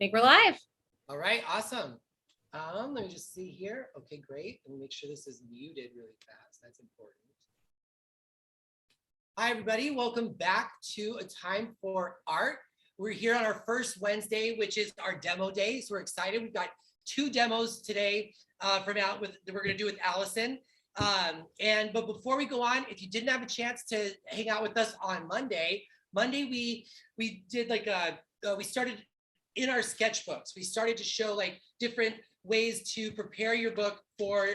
think we're live. All right, awesome. Let me just see here. Okay, great. Let me make sure this is muted really fast. That's important. Hi, everybody. Welcome back to A Time for Art. We're here on our first Wednesday, which is our demo day. So we're excited. We've got 2 demos today that we're going to do with Allison. But before we go on, if you didn't have a chance to hang out with us on Monday we did we started in our sketchbooks. We started to show like different ways to prepare your book for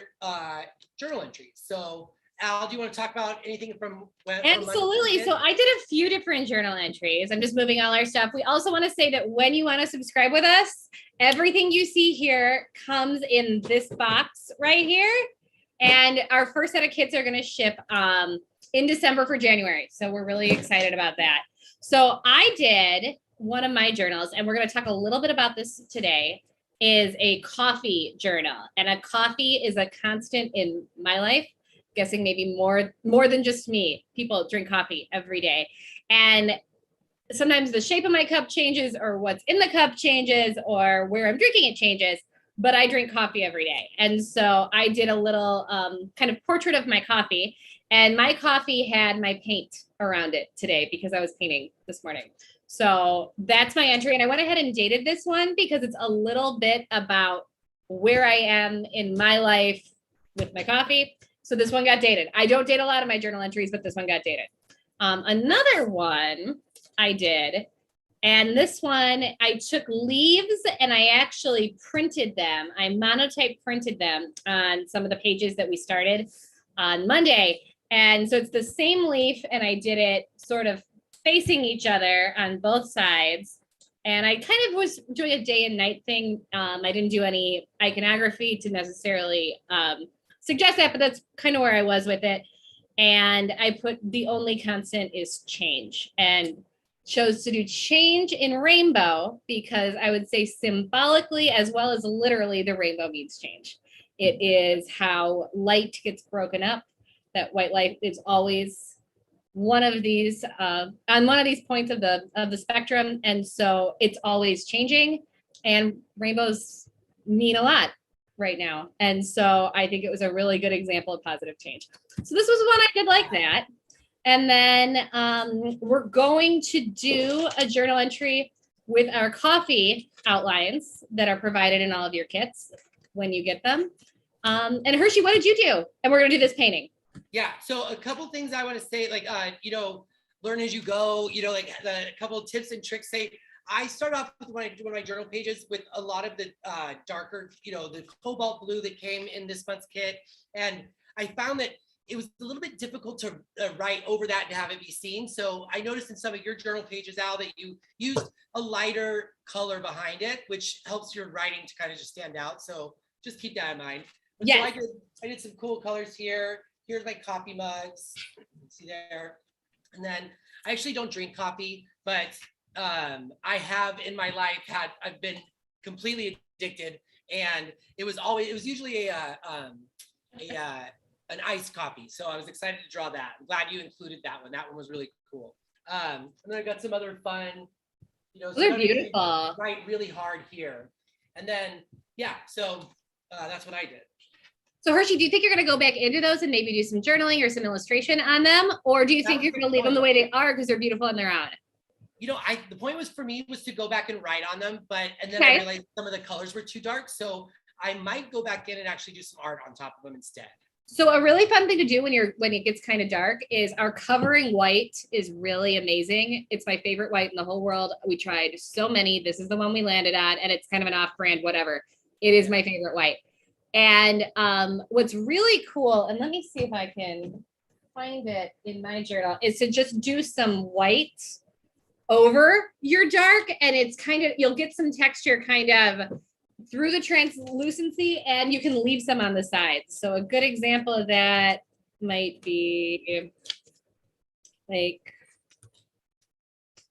journal entries. So Al, do you want to talk about anything from Absolutely. So I did a few different journal entries. I'm just moving all our stuff. We also want to say that when you want to subscribe with us, everything you see here comes in this box right here. And our first set of kits are going to ship in December for January. So we're really excited about that. So I did one of my journals, and we're going to talk a little bit about this today, is a coffee journal. And a coffee is a constant in my life. Guessing maybe more than just me. People drink coffee every day. And sometimes the shape of my cup changes, or what's in the cup changes, or where I'm drinking it changes, but I drink coffee every day. And so I did a little kind of portrait of my coffee, and my coffee had my paint around it today because I was painting this morning. So that's my entry. And I went ahead and dated this one because it's a little bit about where I am in my life with my coffee. So this one got dated. I don't date a lot of my journal entries, but this one got dated. Another one I did, and this one I took leaves and I actually printed them. I monotype printed them on some of the pages that we started on Monday. And so it's the same leaf, and I did it sort of facing each other on both sides. And I kind of was doing a day and night thing. I didn't do any iconography to necessarily suggest that, but that's kind of where I was with it. And I put the only constant is change, and chose to do change in rainbow because I would say symbolically as well as literally the rainbow means change. It is how light gets broken up. That white light is always one of these on one of these points of the spectrum, and so it's always changing. And rainbows mean a lot right now. And so I think it was a really good example of positive change. So this was one I did like that. And then we're going to do a journal entry with our coffee outlines that are provided in all of your kits when you get them. And Hershey, what did you do? And we're going to do this painting. Yeah, so a couple things I want to say, like, learn as you go, like a couple of tips and tricks. I start off with when I do one of my journal pages with a lot of the darker, the cobalt blue that came in this month's kit. And I found that it was a little bit difficult to write over that and have it be seen. So I noticed in some of your journal pages, Al, that you used a lighter color behind it, which helps your writing to kind of just stand out. So just keep that in mind. But yes. So I did some cool colors here. Here's my coffee mugs. See there. And then I actually don't drink coffee, but I have in my life I've been completely addicted, and it was usually an iced coffee. So I was excited to draw that. I'm glad you included that one. That one was really cool. And then I got some other fun, they're beautiful. Write really hard here. And then, yeah, so that's what I did. So Hershey, do you think you're going to go back into those and maybe do some journaling or some illustration on them? Or do you think you're going to leave them the way they are because they're beautiful on their own? The point was for me was to go back and write on them, and then I realized some of the colors were too dark. So I might go back in and actually do some art on top of them instead. So a really fun thing to do when it gets kind of dark is our covering white is really amazing. It's my favorite white in the whole world. We tried so many. This is the one we landed on, and it's kind of an off-brand, whatever. It is my favorite white. And what's really cool, and let me see if I can find it in my journal, is to just do some white over your dark, and it's kind of, you'll get some texture kind of through the translucency, and you can leave some on the sides. So a good example of that might be like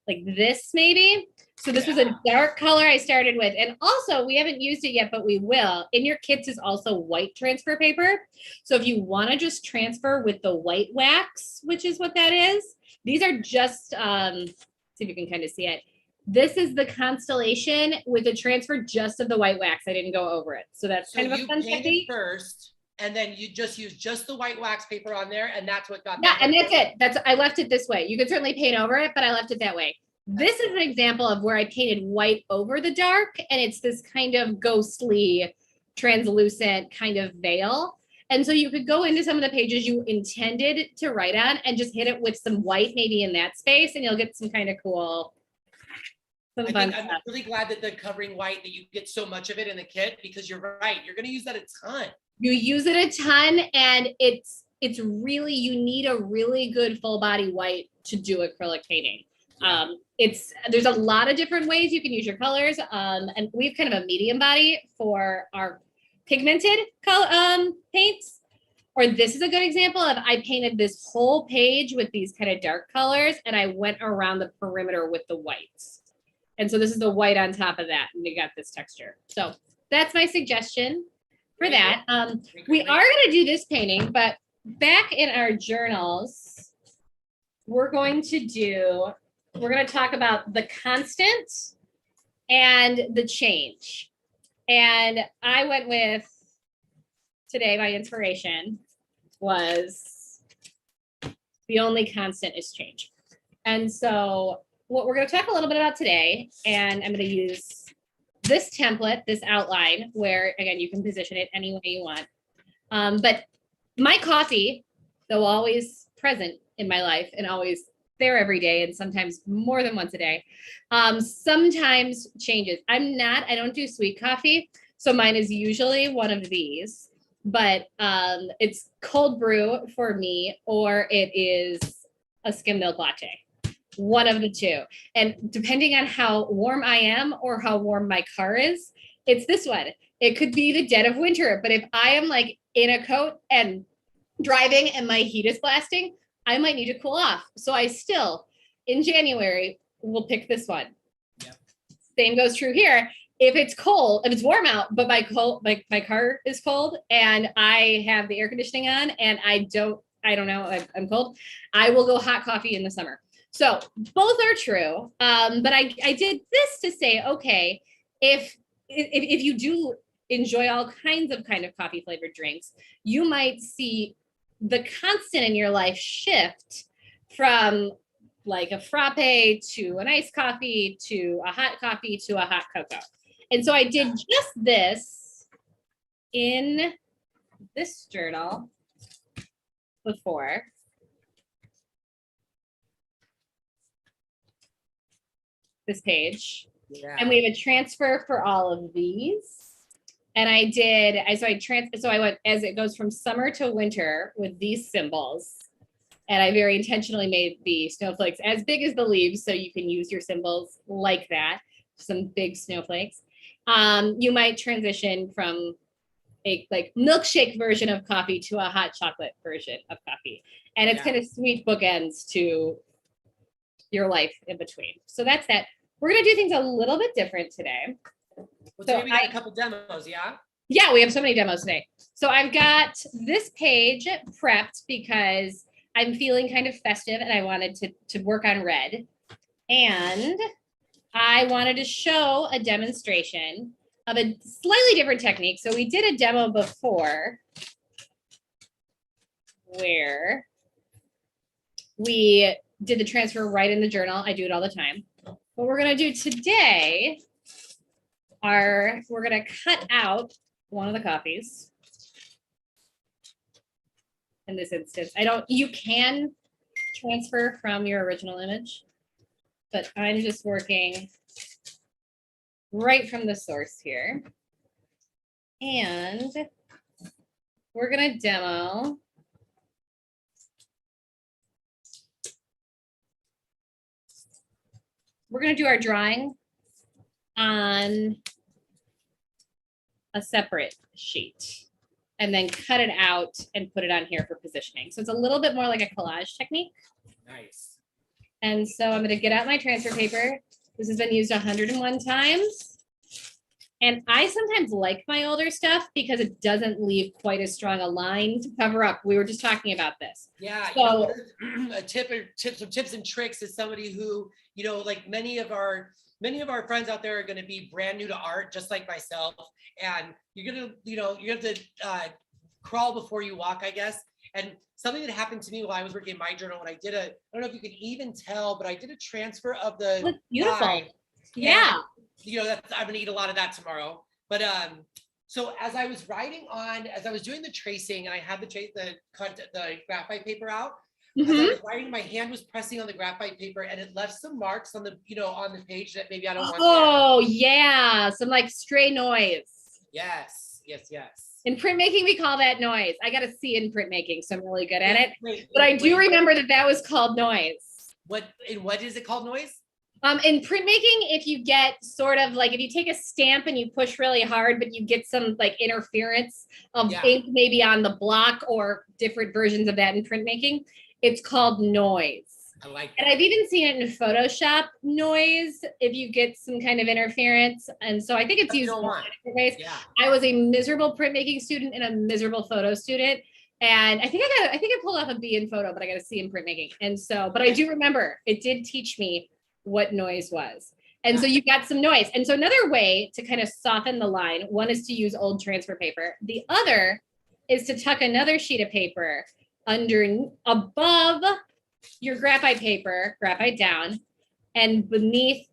this maybe. So this was a dark color I started with. And also, we haven't used it yet, but we will. In your kits is also white transfer paper. So if you want to just transfer with the white wax, which is what that is, these are just, see if you can kind of see it. This is the constellation with the transfer just of the white wax. I didn't go over it. So that's So kind of a you fun painted technique. first, and then you just use just the white wax paper on there, and that's what got Yeah, that. and that's it. I left it this way. You could certainly paint over it, but I left it that way. This is an example of where I painted white over the dark, and it's this kind of ghostly, translucent kind of veil. And so you could go into some of the pages you intended to write on and just hit it with some white maybe in that space, and you'll get some kind of cool, some fun I'm stuff. really glad that the covering white, that you get so much of it in the kit, because you're right. You're going to use that a ton. You use it a ton, and it's really, you need a really good full body white to do acrylic painting. There's a lot of different ways you can use your colors, and we have kind of a medium body for our pigmented paints. Or this is a good example of, I painted this whole page with these kind of dark colors, and I went around the perimeter with the whites. And so this is the white on top of that, and you got this texture. So that's my suggestion for that. We are going to do this painting, but back in our journals, we're going to talk about the constant and the change. And I went with, today, my inspiration was the only constant is change. And so what we're going to talk a little bit about today, and I'm going to use this template, this outline, where again, you can position it any way you want. But my coffee, though always present in my life and always there every day, and sometimes more than once a day, sometimes changes. I don't do sweet coffee. So mine is usually one of these, but it's cold brew for me, or it is a skim milk latte. One of the two. And depending on how warm I am or how warm my car is, it's this one. It could be the dead of winter, but if I am like in a coat and driving and my heat is blasting, I might need to cool off. So I still, in January, will pick this one. Yep. Same goes true here. If it's cold, if it's warm out, but my car is cold and I have the air conditioning on and I don't know, I'm cold, I will go hot coffee in the summer. So both are true. But I did this to say, okay, if you do enjoy all kinds of coffee flavored drinks, you might see the constant in your life shift from like a frappe to an iced coffee to a hot coffee to a hot cocoa. And so I did just this in this journal before. This page. Yeah. And we have a transfer for all of these. And I went as it goes from summer to winter with these symbols. And I very intentionally made the snowflakes as big as the leaves, so you can use your symbols like that, some big snowflakes. You might transition from a like milkshake version of coffee to a hot chocolate version of coffee. And it's kind of sweet bookends to your life in between. So that's that. We're going to do things a little bit different today. Well, today we got a couple demos, yeah? Yeah, we have so many demos today. So I've got this page prepped because I'm feeling kind of festive and I wanted to work on red. And I wanted to show a demonstration of a slightly different technique. So we did a demo before where we did the transfer right in the journal. I do it all the time. What we're going to do today we're going to cut out one of the copies. In this instance, you can transfer from your original image, but I'm just working right from the source here. And we're going to demo we're going to do our drawing on a separate sheet and then cut it out and put it on here for positioning. So it's a little bit more like a collage technique. Nice. And so I'm going to get out my transfer paper. This has been used 101 times. And I sometimes like my older stuff because it doesn't leave quite as strong a line to cover up. We were just talking about this. Yeah, So, a tip or some tips and tricks is somebody who, like many of our friends out there are going to be brand new to art, just like myself. And you're going to, you have to crawl before you walk, I guess. And something that happened to me while I was working in my journal, when I don't know if you can even tell, but I did a transfer of the that's beautiful. line. Yeah. And, I'm gonna eat a lot of that tomorrow. But so as I was doing the tracing, and I had the graphite paper out, as I was writing, my hand was pressing on the graphite paper, and it left some marks on the on the page that maybe I don't want. Oh yeah, some like stray noise. Yes. In printmaking, we call that noise. I got a C in printmaking, so I'm really good at it. But I do remember that was called noise. What is it called, noise? In printmaking, if you get sort of like, if you take a stamp and you push really hard, but you get some like interference of ink maybe on the block or different versions of that in printmaking, it's called noise. I like that. And I've even seen it in Photoshop noise if you get some kind of interference. And so I think it's used in different ways. Yeah. I was a miserable printmaking student and a miserable photo student. And I think I pulled off a B in photo, but I got a C in printmaking. And so, but I do remember it did teach me what noise was. And so you've got some noise. And so another way to kind of soften the line, one is to use old transfer paper. The other is to tuck another sheet of paper above your graphite paper, graphite down, and beneath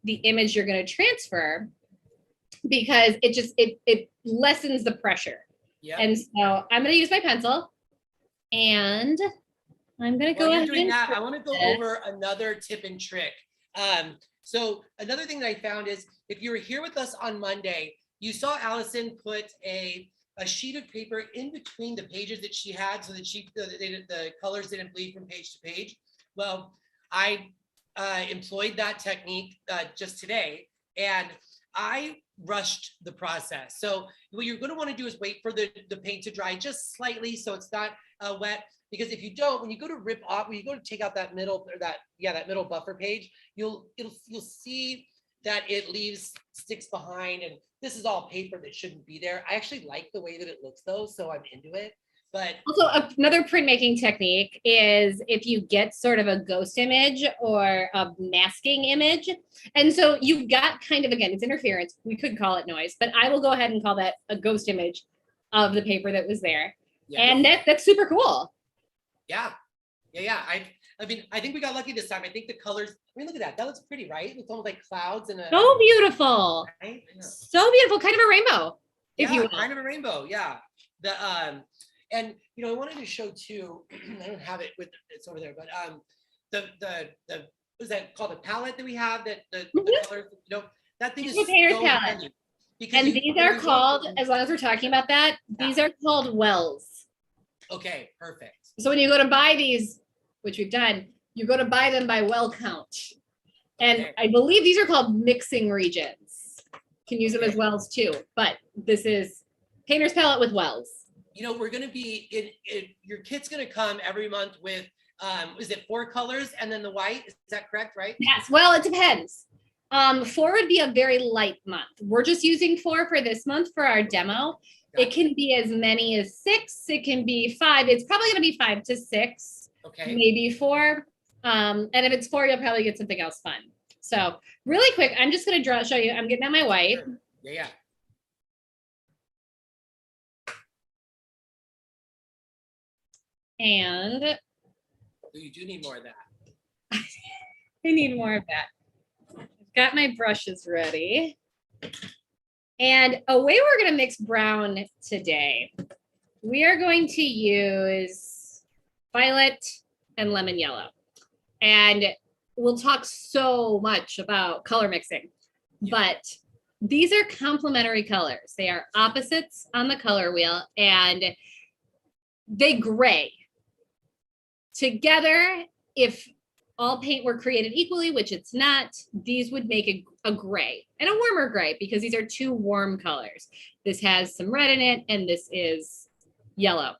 the image you're going to transfer, because it lessens the pressure. Yep. And so I'm going to use my pencil, and I'm going to go ahead. Doing that, I want to go over another tip and trick. So another thing that I found is, if you were here with us on Monday, you saw Allison put a sheet of paper in between the pages that she had, so that the colors didn't bleed from page to page. Well, I employed that technique just today, and I rushed the process. So what you're going to want to do is wait for the paint to dry just slightly, so it's not wet. Because if you don't, when you go to take out that middle, or that middle buffer page, you'll see that it sticks behind, and this is all paper that shouldn't be there. I actually like the way that it looks though, so I'm into it. But also, another printmaking technique is if you get sort of a ghost image or a masking image. And so you've got kind of, again, it's interference. We could call it noise, but I will go ahead and call that a ghost image of the paper that was there. Yeah. And that's super cool. Yeah. I mean, I think we got lucky this time. I think the colors, look at that. That looks pretty, right? It's almost like clouds and so beautiful. Right? So beautiful. Kind of a rainbow. Kind of a rainbow. Yeah. And I wanted to show too, I don't have it it's over there, but the what is that called, the palette that we have, that the colors, that thing is so heavy. And these are called, as long as we're talking about that, these are called wells. Okay, perfect. So when you go to buy these, which we've done, you go to buy them by well count. And I believe these are called mixing regions. You can use them as wells too, but this is painter's palette with wells. We're going to be your kit's going to come every month with, is it 4 colors and then the white? Is that correct, right? Yes. Well, it depends. 4 would be a very light month. We're just using 4 for this month for our demo. It can be as many as 6. It can be 5. It's probably going to be 5 to 6. Okay. Maybe 4. And if it's 4, you'll probably get something else fun. So really quick, I'm just going to show you. I'm getting out my white. Sure. Yeah. And so you do need more of that. I need more of that. I've got my brushes ready. And a way we're going to mix brown today, we are going to use violet and lemon yellow. And we'll talk so much about color mixing, but these are complementary colors. They are opposites on the color wheel, and they gray. Together, if all paint were created equally, which it's not, these would make a gray, and a warmer gray, because these are 2 warm colors. This has some red in it, and this is yellow.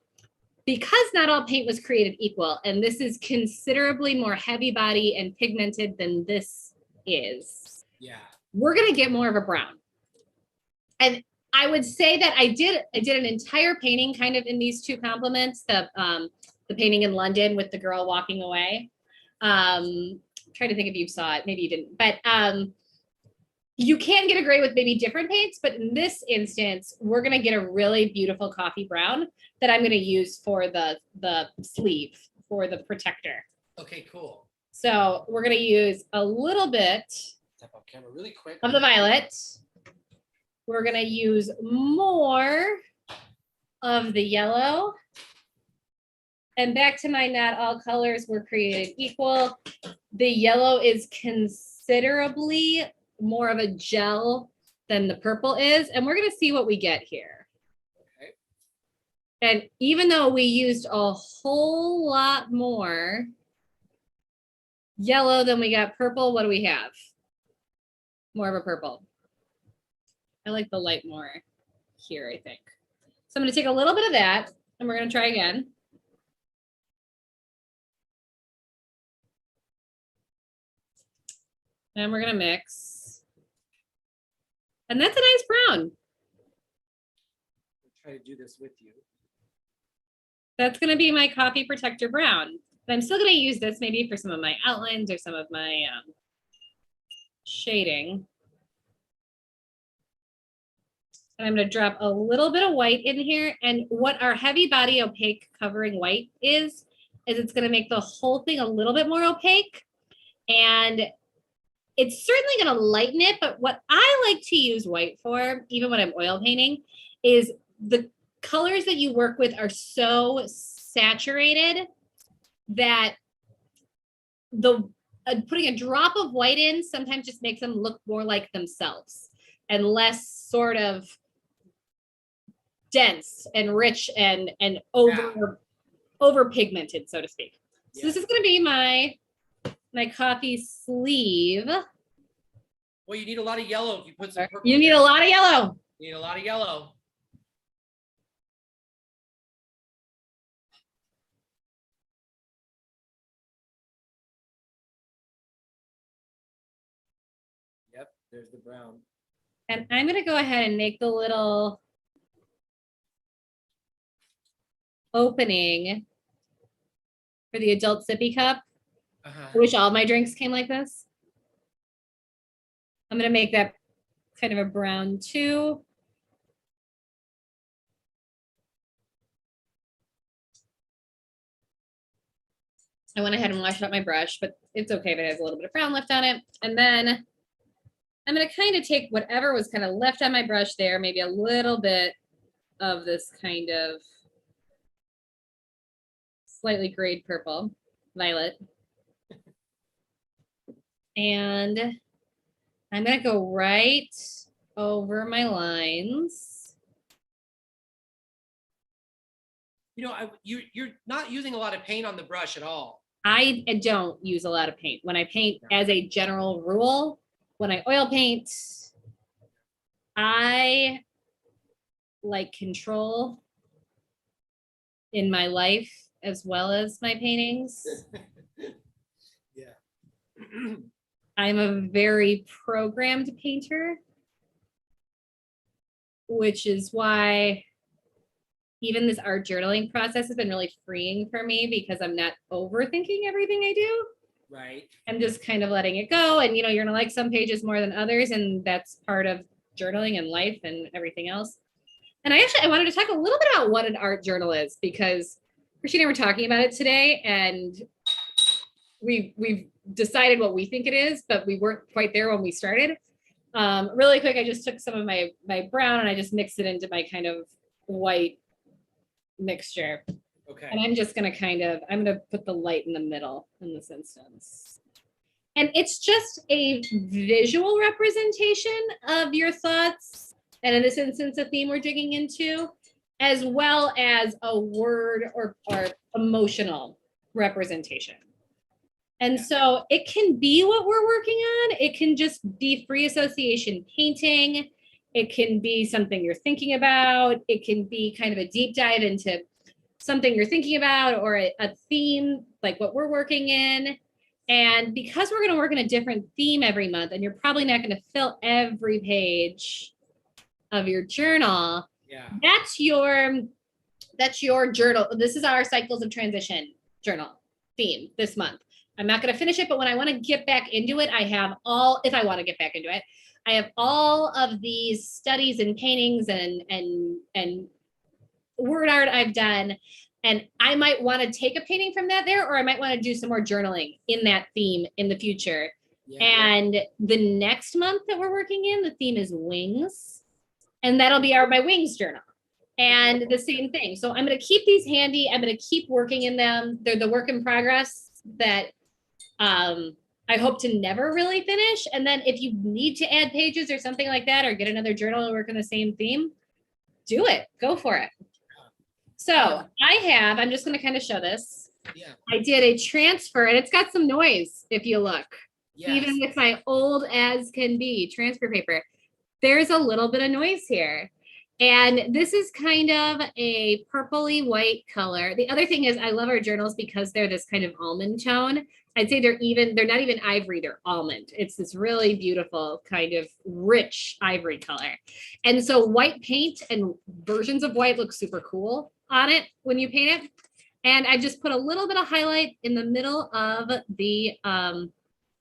Because not all paint was created equal, and this is considerably more heavy body and pigmented than this is, we're going to get more of a brown. And I would say that I did an entire painting kind of in these two compliments, the painting in London with the girl walking away. Trying to think if you saw it, maybe you didn't, but you can get a gray with maybe different paints, but in this instance, we're gonna get a really beautiful coffee brown that I'm gonna use for the sleeve, for the protector. Okay, cool. So we're gonna use a little bit Step on camera really quick of the violet. We're gonna use more of the yellow. And back to my not all colors were created equal. The yellow is considerably more of a gel than the purple is. And we're gonna see what we get here. Okay. And even though we used a whole lot more yellow than we got purple, what do we have? More of a purple. I like the light more here, I think. So I'm gonna take a little bit of that and we're gonna try again. And we're gonna mix. And that's a nice brown. I'll try to do this with you. That's gonna be my coffee protector brown. But I'm still gonna use this maybe for some of my outlines or some of my shading. And I'm gonna drop a little bit of white in here. And what our heavy body opaque covering white is it's gonna make the whole thing a little bit more opaque. And it's certainly gonna lighten it, but what I like to use white for, even when I'm oil painting, is the colors that you work with are so saturated that putting a drop of white in sometimes just makes them look more like themselves and less sort of dense and rich and over pigmented, so to speak. So this is gonna be my coffee sleeve. Well, you need a lot of yellow if you put some purple. You need a lot of yellow. You need a lot of yellow. Yep, there's the brown. And I'm gonna go ahead and make the little opening for the adult sippy cup. I wish all my drinks came like this. I'm gonna make that kind of a brown too. I went ahead and washed out my brush, but it's okay if it has a little bit of brown left on it. And then I'm gonna kind of take whatever was kind of left on my brush there, maybe a little bit of this kind of slightly grayed purple, violet. And I'm gonna go right over my lines. You know, you're not using a lot of paint on the brush at all. I don't use a lot of paint. When I paint, as a general rule, when I oil paint, I like control in my life as well as my paintings. Yeah. I'm a very programmed painter, which is why even this art journaling process has been really freeing for me because I'm not overthinking everything I do. Right. I'm just kind of letting it go. And, you know, you're gonna like some pages more than others. And that's part of journaling and life and everything else. And I wanted to talk a little bit about what an art journal is because Christine and I were talking about it today and we've decided what we think it is, but we weren't quite there when we started. Really quick, I just took some of my brown and I just mixed it into my kind of white mixture. Okay. And I'm just gonna I'm gonna put the light in the middle in this instance. And it's just a visual representation of your thoughts. And in this instance, a theme we're digging into, as well as a word or emotional representation. And so it can be what we're working on. It can just be free association painting. It can be something you're thinking about. It can be kind of a deep dive into something you're thinking about or a theme like what we're working in. And because we're going to work in a different theme every month, and you're probably not going to fill every page of your journal, Yeah. that's your journal. This is our cycles of transition journal theme this month. I'm not going to finish it, but when I want to get back into it, if I want to get back into it, I have all of these studies and paintings and word art I've done. And I might want to take a painting from that there, or I might want to do some more journaling in that theme in the future. Yeah. And the next month that we're working in, the theme is wings. And that'll be my wings journal. And the same thing. So I'm going to keep these handy. I'm going to keep working in them. They're the work in progress that I hope to never really finish. And then if you need to add pages or something like that, or get another journal to work on the same theme, do it. Go for it. So I'm just going to kind of show this. Yeah. I did a transfer, and it's got some noise if you look. Yes. Even with my old as can be transfer paper, there's a little bit of noise here. And this is kind of a purpley white color. The other thing is I love our journals because they're this kind of almond tone. I'd say they're not even ivory, they're almond. It's this really beautiful kind of rich ivory color. And so white paint and versions of white look super cool on it when you paint it. And I just put a little bit of highlight in the middle of the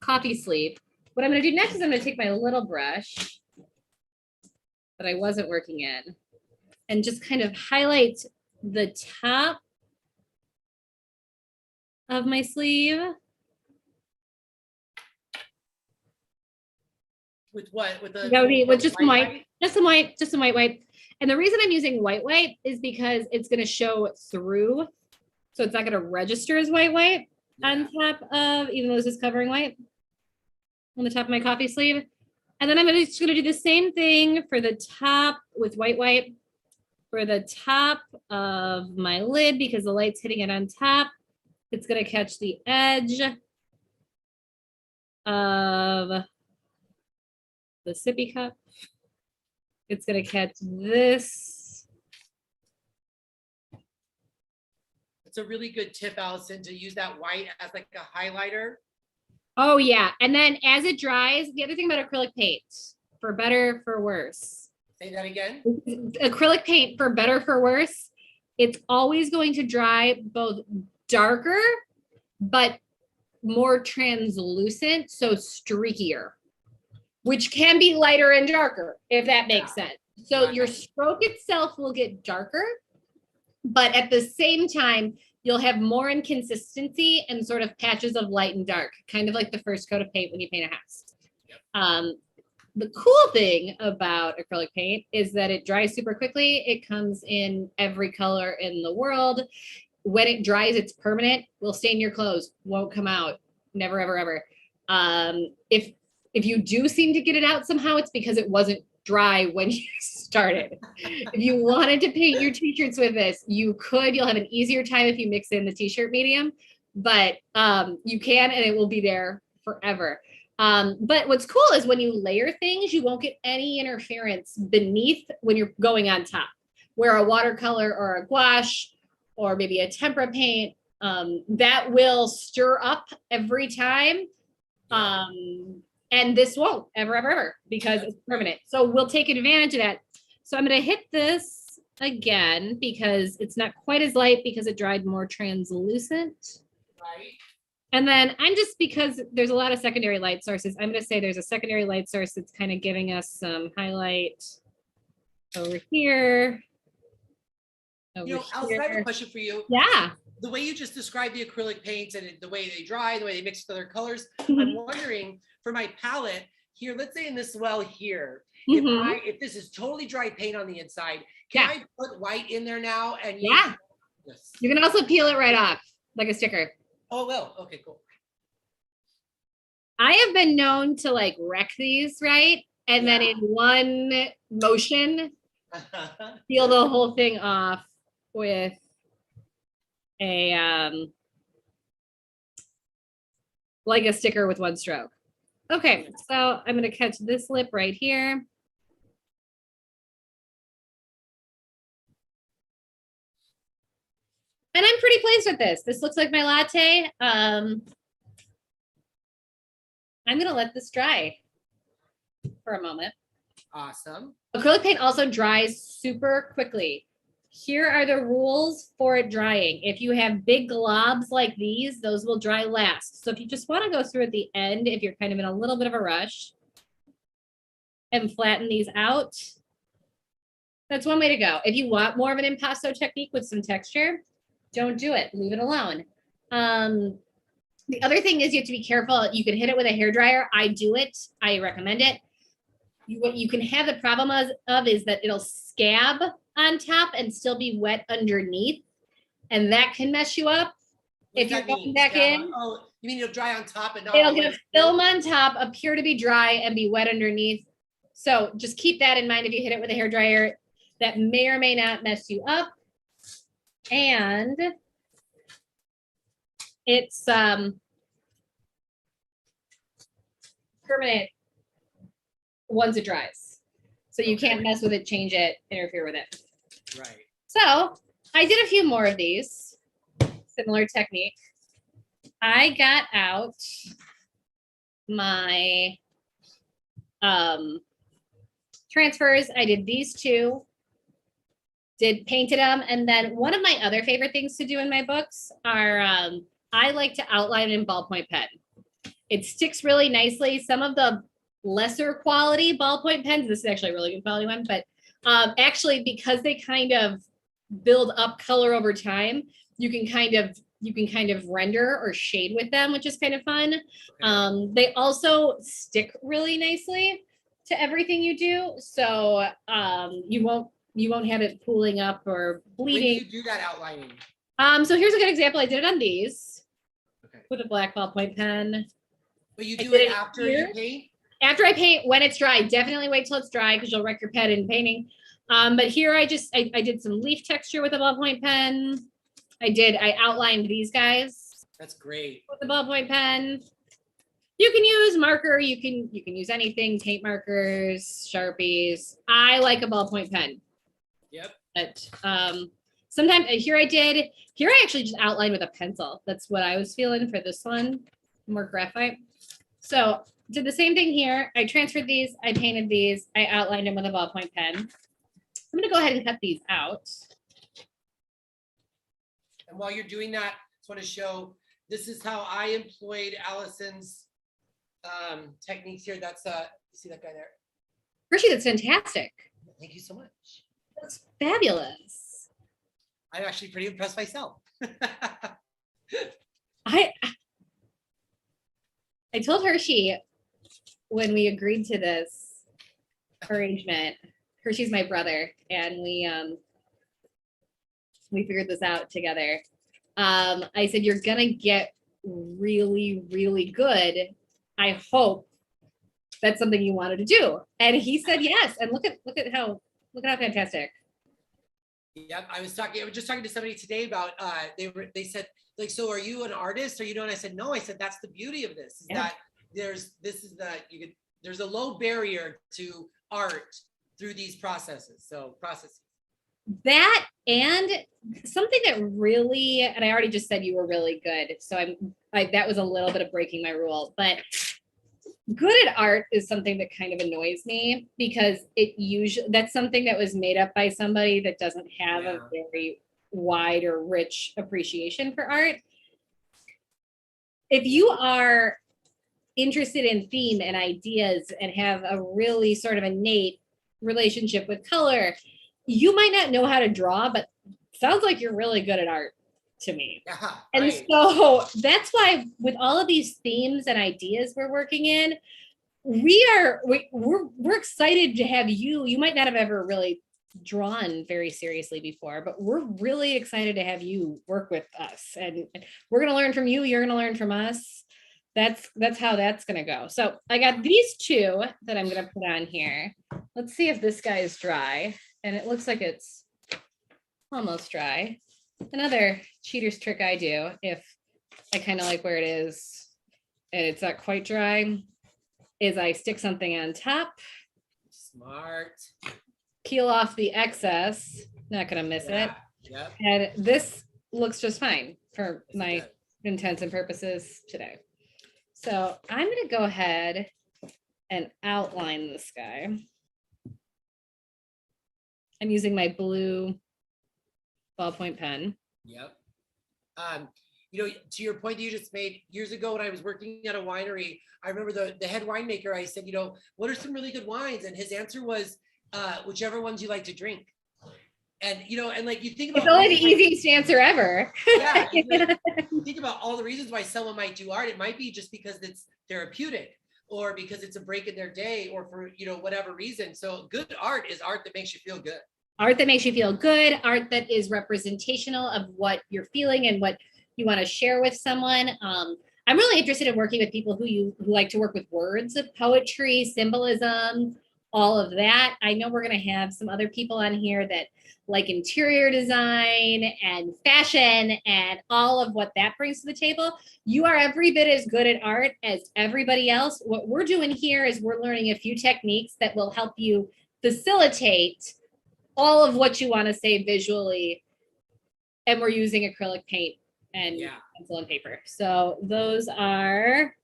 coffee sleeve. What I'm going to do next is I'm going to take my little brush that I wasn't working in and just kind of highlight the top of my sleeve. With what? With just some white, just some white. And the reason I'm using white is because it's going to show through. So it's not going to register as white on top of, even though this is covering white on the top of my coffee sleeve. And then I'm just going to do the same thing for the top with white for the top of my lid, because the light's hitting it on top. It's going to catch the edge of the sippy cup. It's going to catch this. It's a really good tip, Allison, to use that white as like a highlighter. Oh yeah. And then as it dries, the other thing about acrylic paint, for better, for worse. Say that again. Acrylic paint, for better, for worse, it's always going to dry both darker, but more translucent, so streakier, which can be lighter and darker, if that makes sense. So your stroke itself will get darker, but at the same time, you'll have more inconsistency and sort of patches of light and dark, kind of like the first coat of paint when you paint a house. The cool thing about acrylic paint is that it dries super quickly. It comes in every color in the world. When it dries, it's permanent. Will stain your clothes, won't come out, never, ever, ever. If you do seem to get it out somehow, it's because it wasn't dry when you started. If you wanted to paint your t-shirts with this, you could. You'll have an easier time if you mix in the t-shirt medium, but you can, and it will be there forever. But what's cool is when you layer things, you won't get any interference beneath when you're going on top, where a watercolor or a gouache or maybe a tempera paint, that will stir up every time. And this won't ever, ever, ever, because it's permanent. So we'll take advantage of that. So I'm going to hit this again because it's not quite as light because it dried more translucent. Right. And then because there's a lot of secondary light sources, I'm going to say there's a secondary light source that's kind of giving us some highlight over here. Allison, I have a question for you. Yeah. The way you just described the acrylic paints and the way they dry, the way they mix with other colors, I'm wondering for my palette here, let's say in this well here, if this is totally dry paint on the inside, can I put white in there now? And you can also peel it right off like a sticker. Oh, well, okay, cool. I have been known to like wreck these, right? And then in one motion, peel the whole thing off with a like a sticker with one stroke. Okay, so I'm going to catch this lip right here. And I'm pretty pleased with this. This looks like my latte. I'm going to let this dry for a moment. Awesome. Acrylic paint also dries super quickly. Here are the rules for it drying. If you have big globs like these, those will dry last. So if you just want to go through at the end, if you're kind of in a little bit of a rush and flatten these out, that's one way to go. If you want more of an impasto technique with some texture, don't do it. Leave it alone. The other thing is you have to be careful. You can hit it with a hairdryer. I do it. I recommend it. What you can have the problem of is that it'll scab on top and still be wet underneath. And that can mess you up. If you're going back in. Oh, you mean it'll dry on top and not it'll get a film on top, appear to be dry and be wet underneath. So just keep that in mind if you hit it with a hairdryer. That may or may not mess you up. And it's permanent once it dries. So you can't mess with it, change it, interfere with it. Right. So I did a few more of these. Similar technique. I got out my transfers. I did these two. Painted them. And then one of my other favorite things to do in my books are I like to outline in ballpoint pen. It sticks really nicely. Some of the lesser quality ballpoint pens, this is actually a really good quality one, but actually because they kind of build up color over time, you can kind of render or shade with them, which is kind of fun. They also stick really nicely to everything you do. So you won't have it pooling up or bleeding. When do you do that outlining? So here's a good example. I did it on these with a black ballpoint pen. But you do it after you paint? After I paint, when it's dry. Definitely wait till it's dry because you'll wreck your pen in painting. But here I did some leaf texture with a ballpoint pen. I outlined these guys. That's great. With the ballpoint pen. You can use marker, you can use anything, tape markers, Sharpies. I like a ballpoint pen. Yep. But sometimes here I actually just outlined with a pencil. That's what I was feeling for this one, more graphite. So did the same thing here. I transferred these, I painted these, I outlined them with a ballpoint pen. I'm gonna go ahead and cut these out. And while you're doing that, I just want to show, this is how I employed Allison's techniques here. That's you see that guy there? Hershey, that's fantastic. Thank you so much. That's fabulous. I'm actually pretty impressed myself. I told Hershey when we agreed to this arrangement, Hershey's my brother, and we figured this out together. I said, you're gonna get really, really good. I hope that's something you wanted to do. And he said yes. And look at how fantastic. Yep. I was just talking to somebody today about they said, like, so are you an artist or you know? And I said, no. I said, that's the beauty of this, is that there's a low barrier to art through these processes. That and something that really, and I already just said you were really good. So that was a little bit of breaking my rule, but good at art is something that kind of annoys me because that's something that was made up by somebody that doesn't have a very wide or rich appreciation for art. If you are interested in theme and ideas and have a really sort of innate relationship with color, you might not know how to draw, but sounds like you're really good at art to me. And so that's why with all of these themes and ideas we're working in, we're excited to have you. You might not have ever really drawn very seriously before, but we're really excited to have you work with us, and we're going to learn from you. You're going to learn from us. That's how that's going to go. So I got these two that I'm going to put on here. Let's see if this guy is dry. And it looks like it's almost dry. Another cheater's trick I do, if I kind of like where it is and it's not quite dry, is I stick something on top. Smart. Peel off the excess. Not going to miss it. Yep. And this looks just fine for my intents and purposes today. So I'm going to go ahead and outline this guy. I'm using my blue ballpoint pen. Yep. You know, to your point that you just made, years ago when I was working at a winery, I remember the head winemaker, I said, you know, what are some really good wines? And his answer was, whichever ones you like to drink. And, you know, and like you think about it's only the easiest answer ever. Yeah. Like, think about all the reasons why someone might do art. It might be just because it's therapeutic, or because it's a break in their day, or for, you know, whatever reason. So good art is art that makes you feel good. Art that makes you feel good, art that is representational of what you're feeling and what you want to share with someone. I'm really interested in working with people who like to work with words, poetry, symbolism, all of that. I know we're going to have some other people on here that like interior design and fashion and all of what that brings to the table. You are every bit as good at art as everybody else. What we're doing here is we're learning a few techniques that will help you facilitate all of what you want to say visually. And we're using acrylic paint and pencil and paper. So those are.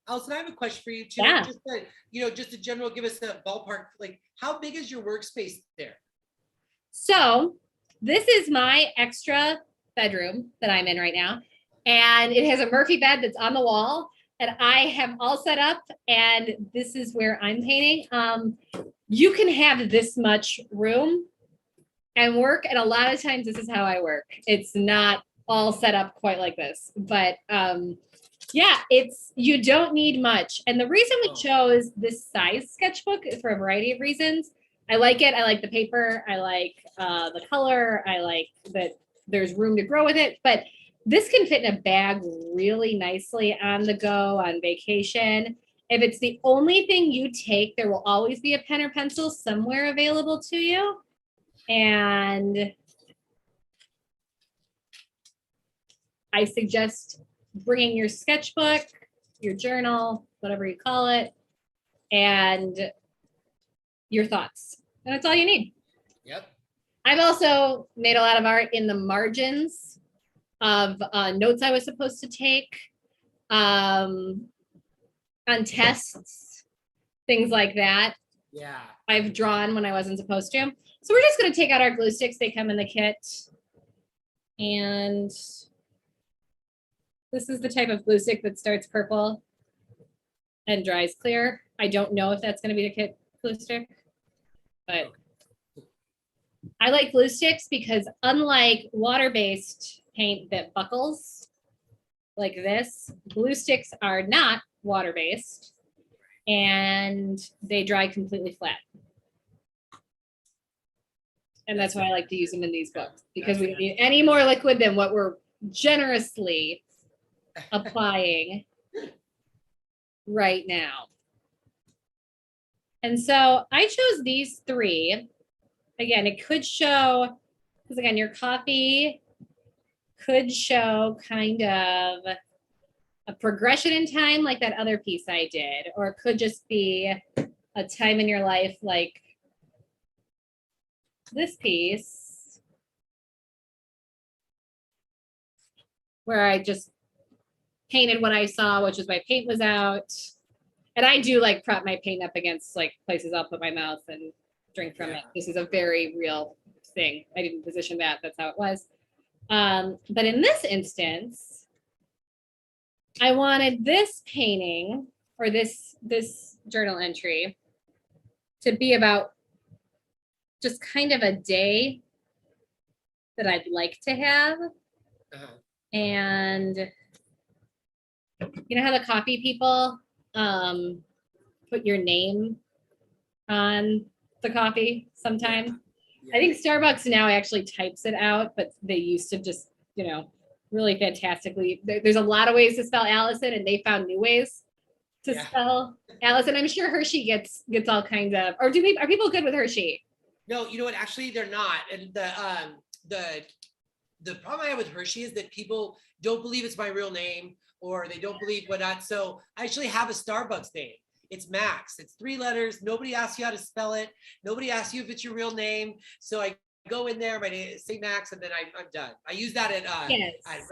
Allison, I have a question for you too. Yeah. Just to, you know, just a general, give us a ballpark, like how big is your workspace there? So this is my extra bedroom that I'm in right now. And it has a Murphy bed that's on the wall. And I have all set up, and this is where I'm painting. You can have this much room and work, and a lot of times this is how I work. It's not all set up quite like this, but yeah, you don't need much. And the reason we chose this size sketchbook is for a variety of reasons. I like it. I like the paper. I like the color. I like that there's room to grow with it, but this can fit in a bag really nicely on the go, on vacation. If it's the only thing you take, there will always be a pen or pencil somewhere available to you. And I suggest bringing your sketchbook, your journal, whatever you call it, and your thoughts. And that's all you need. Yep. I've also made a lot of art in the margins of notes I was supposed to take, on tests, things like that. Yeah. I've drawn when I wasn't supposed to. So we're just going to take out our glue sticks. They come in the kit. And this is the type of glue stick that starts purple and dries clear. I don't know if that's going to be the kit glue stick, but I like glue sticks because unlike water-based paint that buckles like this, glue sticks are not water-based and they dry completely flat. And that's why I like to use them in these books, because we don't need any more liquid than what we're generously applying right now. And so I chose these three. Again, it could show, because again, your coffee could show kind of a progression in time like that other piece I did, or it could just be a time in your life like this piece where I just painted what I saw, which is my paint was out. And I do like prop my paint up against like places I'll put my mouth and drink from it. This is a very real thing. I didn't position that. That's how it was. But in this instance, I wanted this painting or this journal entry to be about just kind of a day that I'd like to have. And you know how the coffee people put your name on the coffee sometimes? I think Starbucks now actually types it out, but they used to just, you know, really fantastically. There's a lot of ways to spell Allison, and they found new ways to spell Allison. I'm sure Hershey gets all kinds of, or are people good with Hershey? No, you know what? Actually, they're not. And the problem I have with Hershey is that people don't believe it's my real name, or they don't believe whatnot. So I actually have a Starbucks name. It's Max. It's 3 letters. Nobody asks you how to spell it. Nobody asks you if it's your real name. So I go in there, my name, say Max, and then I'm done. I use that at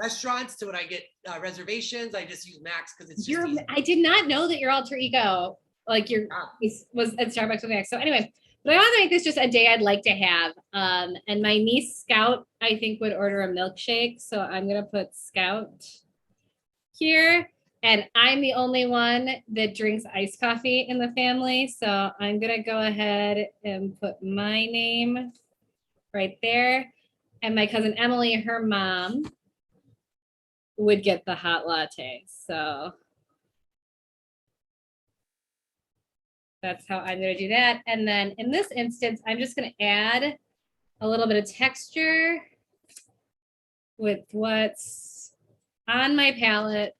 restaurants. So when I get reservations, I just use Max because it's just easy. I did not know that your alter ego, like was at Starbucks with Max. So anyway, But I want to make this just a day I'd like to have. And my niece Scout, I think, would order a milkshake. So I'm going to put Scout here. And I'm the only one that drinks iced coffee in the family. So I'm going to go ahead and put my name right there. And my cousin Emily, her mom, would get the hot latte. So that's how I'm going to do that. And then in this instance, I'm just going to add a little bit of texture with what's on my palette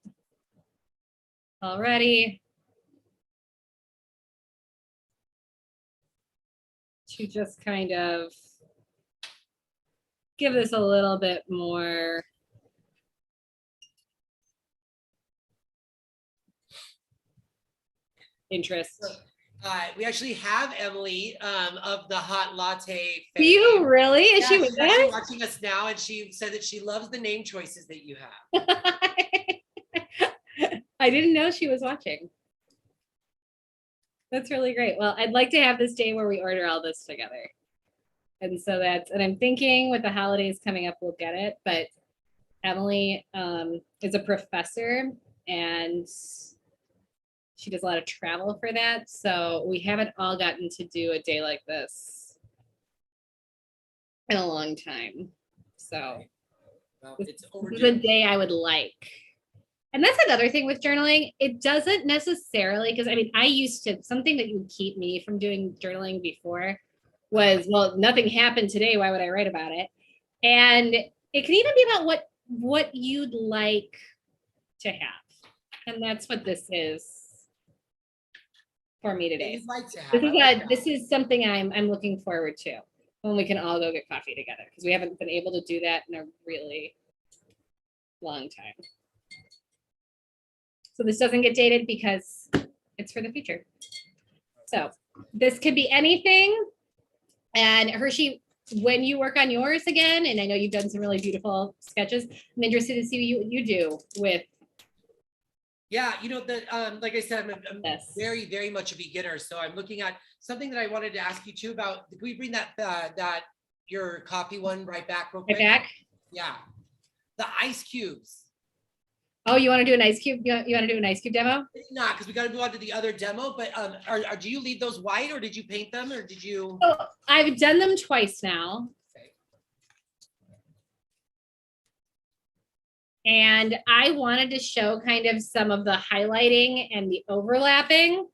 already to just kind of give this a little bit more interest. We actually have Emily of the hot latte. Do you really? Is she she's with actually us? watching us now, and she said that she loves the name choices that you have. I didn't know she was watching. That's really great. Well, I'd like to have this day where we order all this together. And so and I'm thinking with the holidays coming up, we'll get it. But Emily is a professor and she does a lot of travel for that. So we haven't all gotten to do a day like this in a long time. So well, this it's overdue. is a day I would like. And that's another thing with journaling. It doesn't necessarily, because I mean, I used to, something that would keep me from doing journaling before was, well, nothing happened today. Why would I write about it? And it can even be about what you'd like to have. And that's what this is for me today. Like to have. This is something I'm looking forward to when we can all go get coffee together, because we haven't been able to do that in a really long time. So this doesn't get dated because it's for the future. So this could be anything. And Hershey, when you work on yours again, and I know you've done some really beautiful sketches, I'm interested to see what you do with. Yeah, you know, like I said, I'm very, very much a beginner. So I'm looking at something that I wanted to ask you too about. Can we bring that your coffee one right back real quick? Right back? Yeah. The ice cubes. Oh, you want to do an ice cube? You want to do an ice cube demo? Not because we got to move on to the other demo. But do you leave those white, or did you paint them, or did you? So I've done them twice now. Okay. And I wanted to show kind of some of the highlighting and the overlapping.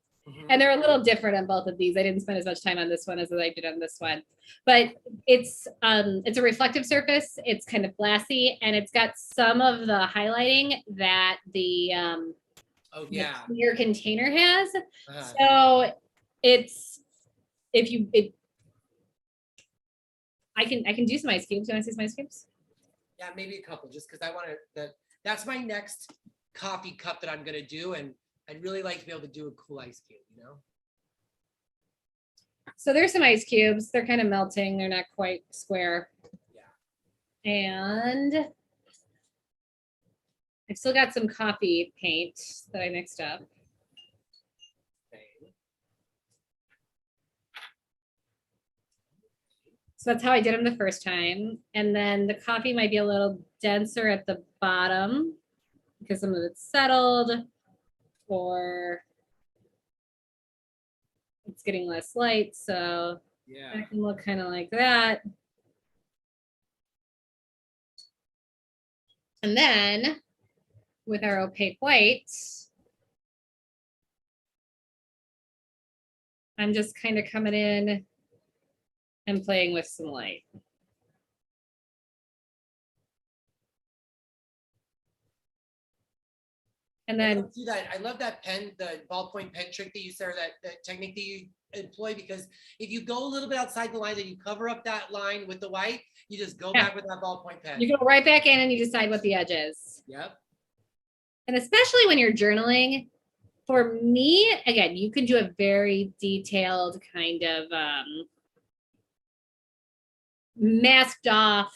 And they're a little different on both of these. I didn't spend as much time on this one as I did on this one, but it's a reflective surface. It's kind of glassy, and it's got some of the highlighting that the the clear container has. So it's I can do some ice cubes. You want to see some ice cubes? Yeah, maybe a couple, just because I want to. That's my next coffee cup that I'm gonna do, and I'd really like to be able to do a cool ice cube, you know? So there's some ice cubes. They're kind of melting. They're not quite square. Yeah. And I've still got some coffee paint that I mixed up. Okay. So that's how I did them the first time. And then the coffee might be a little denser at the bottom because some of it's settled, or it's getting less light, so yeah, it can look kind of like that. And then with our opaque white, I'm just kind of coming in and playing with some light. And then I love that pen, the ballpoint pen trick that you said, or that technique that you employ, because if you go a little bit outside the line, then you cover up that line with the white, you just go back with that ballpoint pen. You go right back in and you decide what the edge is. Yep. And especially when you're journaling, for me, again, you can do a very detailed kind of masked off,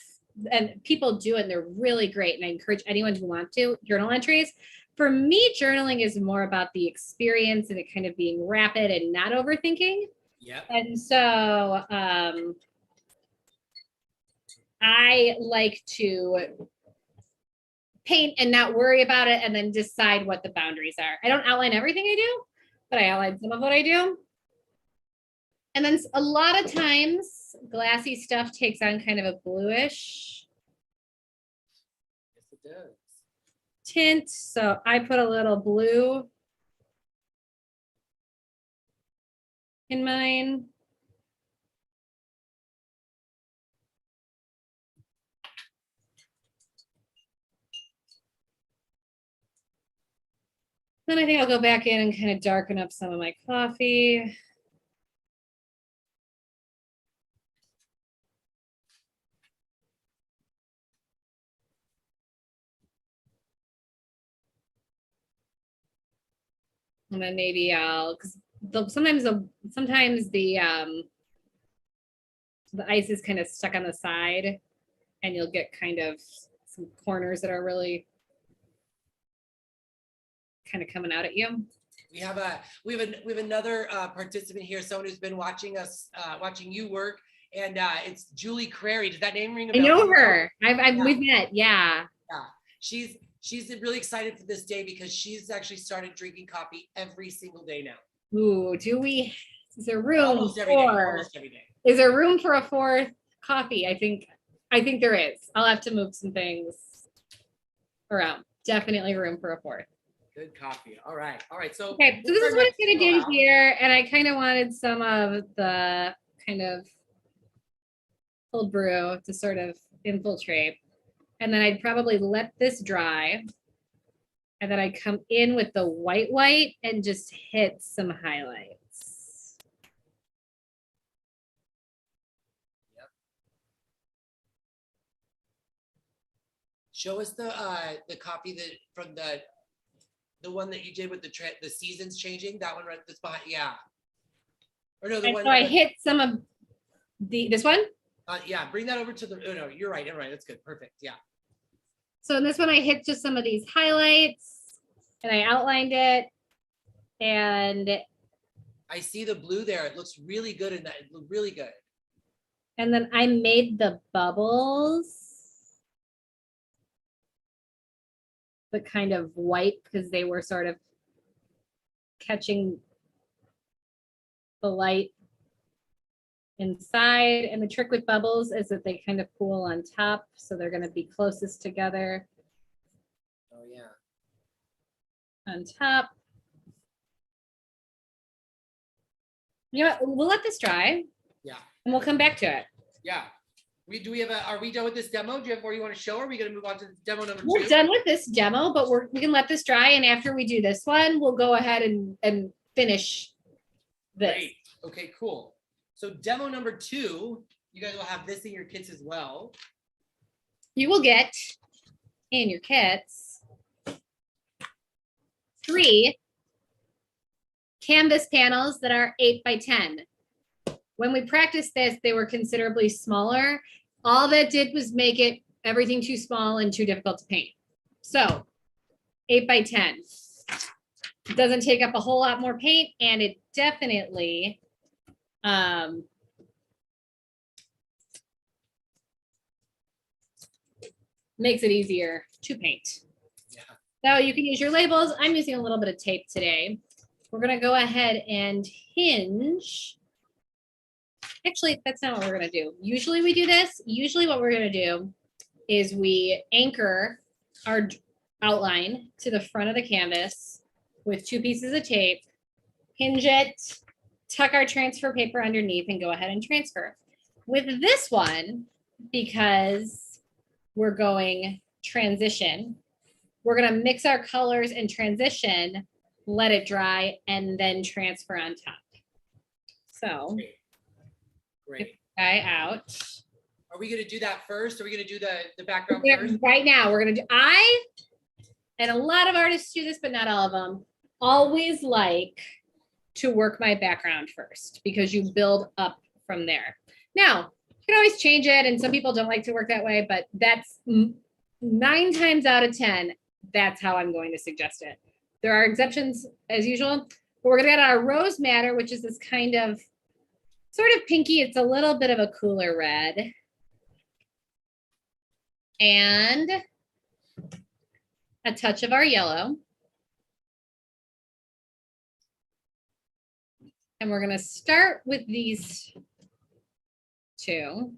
and people do it and they're really great. And I encourage anyone who wants to journal entries. For me, journaling is more about the experience and it kind of being rapid and not overthinking. Yep. And so I like to paint and not worry about it and then decide what the boundaries are. I don't outline everything I do, but I outline some of what I do. And then a lot of times glassy stuff takes on kind of a bluish Yes, it does. tint. So I put a little blue in mine. Then I think I'll go back in and kind of darken up some of my coffee. And then maybe I'll, because sometimes the ice is kind of stuck on the side, and you'll get kind of some corners that are really kind of coming out at you. We have another participant here, someone who's been watching us, watching you work, and it's Julie Crary. Does that name ring a bell? I know her. We've met. Yeah. Yeah. She's really excited for this day because she's actually started drinking coffee every single day now. Ooh, is there room almost every day. Is there room for a fourth coffee? I think there is. I'll have to move some things around. Definitely room for a fourth. Good coffee. All right. So okay, so this is what I'm gonna do here. And I kind of wanted some of the kind of cold brew to sort of infiltrate. And then I'd probably let this dry. And then I'd come in with the white and just hit some highlights. Yep. Show us the copy that from the one that you did with the seasons changing. That one right this behind. Yeah. Or no, the one. So I hit some of this one. Yeah, bring that over to the. Oh no, you're right. That's good. Perfect. Yeah. So in this one, I hit just some of these highlights, and I outlined it, and I see the blue there. It looks really good in that. It looked really good. And then I made the bubbles the kind of white because they were sort of catching the light inside. And the trick with bubbles is that they kind of pool on top, so they're going to be closest together. Oh yeah. On top. You know what? We'll let this dry. Yeah. And we'll come back to it. Yeah. Are we done with this demo? Do you have more you want to show? Or are we going to move on to demo number 2? We're done with this demo, but we can let this dry. And after we do this one, we'll go ahead and finish this. Great. Okay, cool. So demo number 2, you guys will have this in your kits as well. You will get in your kits 3 canvas panels that are 8 by 10. When we practiced this, they were considerably smaller. All that did was make everything too small and too difficult to paint. So 8 by 10. It doesn't take up a whole lot more paint, and it definitely makes it easier to paint. Yeah. So you can use your labels. I'm using a little bit of tape today. We're going to go ahead and hinge. Actually, that's not what we're going to do. Usually we do this. Usually what we're going to do is we anchor our outline to the front of the canvas with 2 pieces of tape, hinge it, tuck our transfer paper underneath, and go ahead and transfer. With this one, because we're going transition, we're going to mix our colors and transition, let it dry, and then transfer on top. So Great. Guy out. Are we going to do that first? Are we going to do the background first? Right now, we're going to do, and a lot of artists do this, but not all of them, always like to work my background first because you build up from there. Now, you can always change it, and some people don't like to work that way, but that's 9 times out of 10, that's how I'm going to suggest it. There are exceptions as usual, but we're going to get our rose madder, which is this kind of sort of pinky. It's a little bit of a cooler red. And a touch of our yellow. And we're going to start with these two.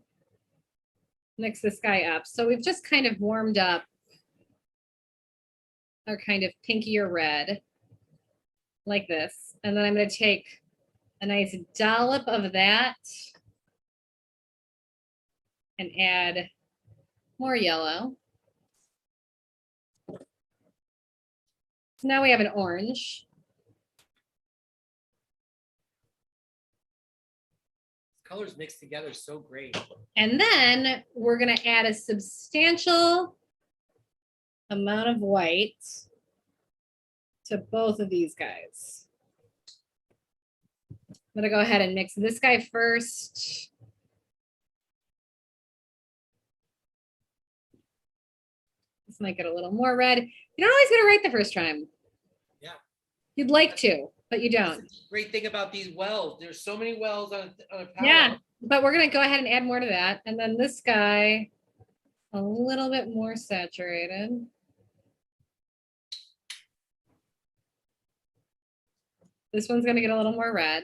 Mix this guy up. So we've just kind of warmed up our kind of pinkier red like this. And then I'm going to take a nice dollop of that and add more yellow. So now we have an orange. Colors mixed together so great. And then we're going to add a substantial amount of white to both of these guys. I'm going to go ahead and mix this guy first. This might get a little more red. You don't always get it right the first time. Yeah. You'd like to, but you don't. Great thing about these wells. There's so many wells on a palette. Yeah, but we're going to go ahead and add more to that. And then this guy, a little bit more saturated. This one's going to get a little more red.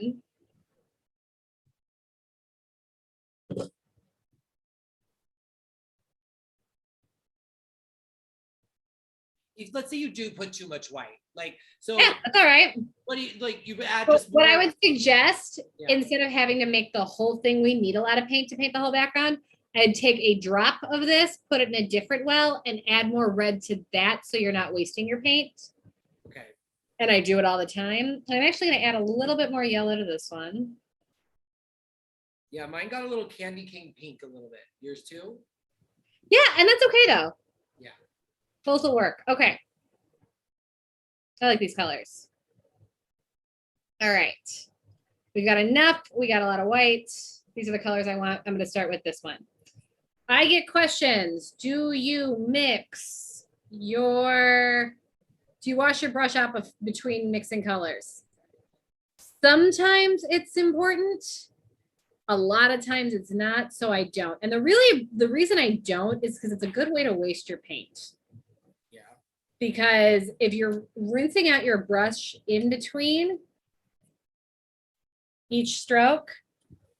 Let's say you do put too much white, like, so Yeah, that's all right. what do you like? You add But just what I more- would suggest, Yeah. instead of having to make the whole thing, we need a lot of paint to paint the whole background. I'd take a drop of this, put it in a different well, and add more red to that so you're not wasting your paint. Okay. And I do it all the time. And I'm actually going to add a little bit more yellow to this one. Yeah, mine got a little candy cane pink a little bit. Yours too? Yeah, and that's okay though. Yeah. Both will work. Okay. I like these colors. All right. We've got enough. We got a lot of white. These are the colors I want. I'm going to start with this one. I get questions. Do you wash your brush up between mixing colors? Sometimes it's important. A lot of times it's not, so I don't. And the reason I don't is because it's a good way to waste your paint. Yeah. Because if you're rinsing out your brush in between each stroke,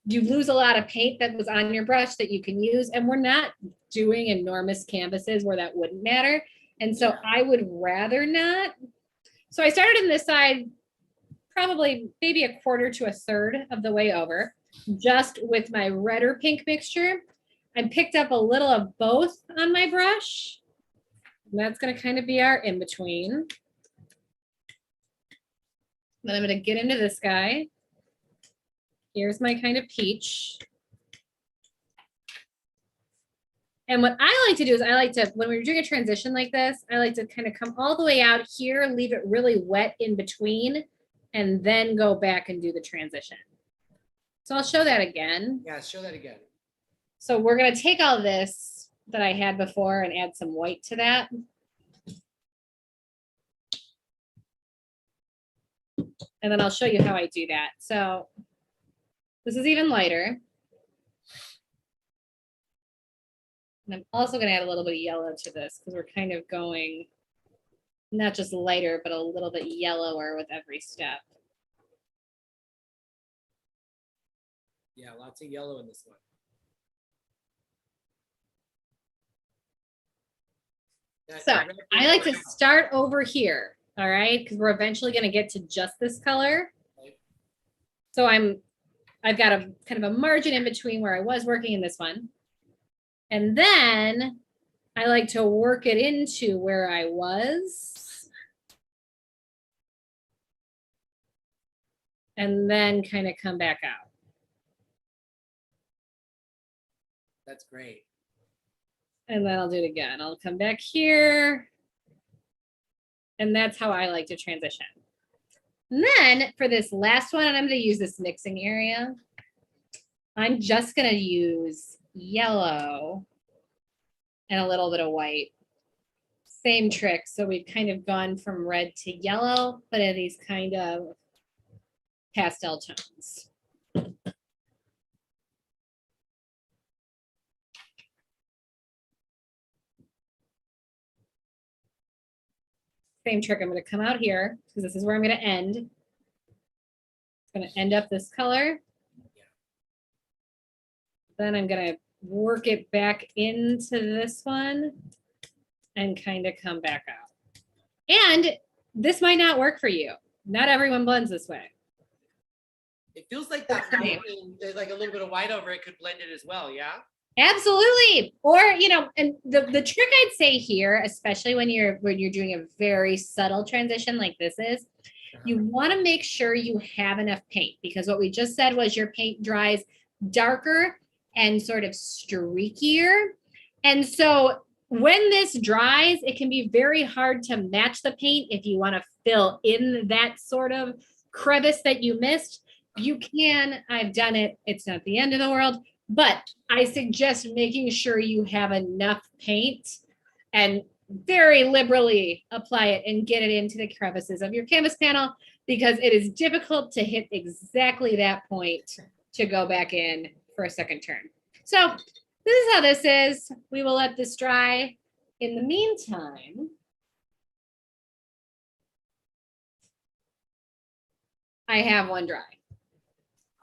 you lose a lot of paint that was on your brush that you can use. And we're not doing enormous canvases where that wouldn't matter. And so I would rather not. So I started in this side, probably maybe a quarter to a third of the way over, just with my red or pink mixture. I picked up a little of both on my brush. And that's going to kind of be our in-between. Then I'm going to get into this guy. Here's my kind of peach. And what I like to do is when we're doing a transition like this, I like to kind of come all the way out here, leave it really wet in between, and then go back and do the transition. So I'll show that again. Yeah, show that again. So we're going to take all this that I had before and add some white to that. And then I'll show you how I do that. So this is even lighter. And I'm also going to add a little bit of yellow to this because we're kind of going not just lighter, but a little bit yellower with every step. Yeah, lots of yellow in this one. So I like to start over here, all right? Because we're eventually going to get to just this color. So I've got a kind of a margin in between where I was working in this one. And then I like to work it into where I was. And then kind of come back out. That's great. And then I'll do it again. I'll come back here. And that's how I like to transition. And then for this last one, and I'm going to use this mixing area, I'm just going to use yellow and a little bit of white. Same trick. So we've kind of gone from red to yellow, but in these kind of pastel tones. Same trick. I'm going to come out here because this is where I'm going to end. It's going to end up this color. Then I'm going to work it back into this one and kind of come back out. And this might not work for you. Not everyone blends this way. It feels like that mountain, like a little bit of white over it could blend it as well, yeah? Absolutely. Or, you know, and the trick I'd say here, especially when you're doing a very subtle transition like this is, you want to make sure you have enough paint, because what we just said was your paint dries darker and sort of streakier. And so when this dries, it can be very hard to match the paint if you want to fill in that sort of crevice that you missed. You can, I've done it, it's not the end of the world, but I suggest making sure you have enough paint and very liberally apply it and get it into the crevices of your canvas panel, because it is difficult to hit exactly that point to go back in for a second turn. So this is how this is. We will let this dry. In the meantime, I have one dry.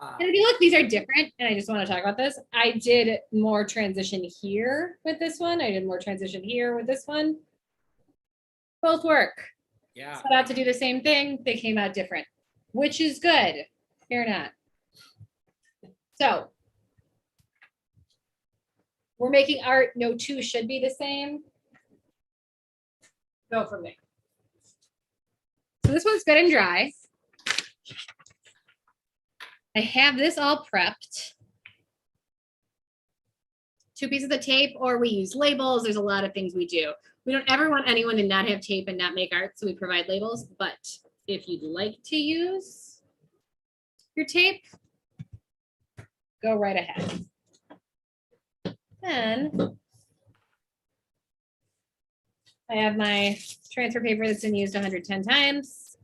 And if you look, these are different, and I just want to talk about this. I did more transition here with this one. I did more transition here with this one. Both work. Yeah. Set out to do the same thing. They came out different, which is good. Fear not. So we're making art. No two should be the same. Go from there. So this one's good and dry. I have this all prepped. 2 pieces of tape, or we use labels. There's a lot of things we do. We don't ever want anyone to not have tape and not make art, so we provide labels. But if you'd like to use your tape, go right ahead. Then I have my transfer paper that's been used 110 times.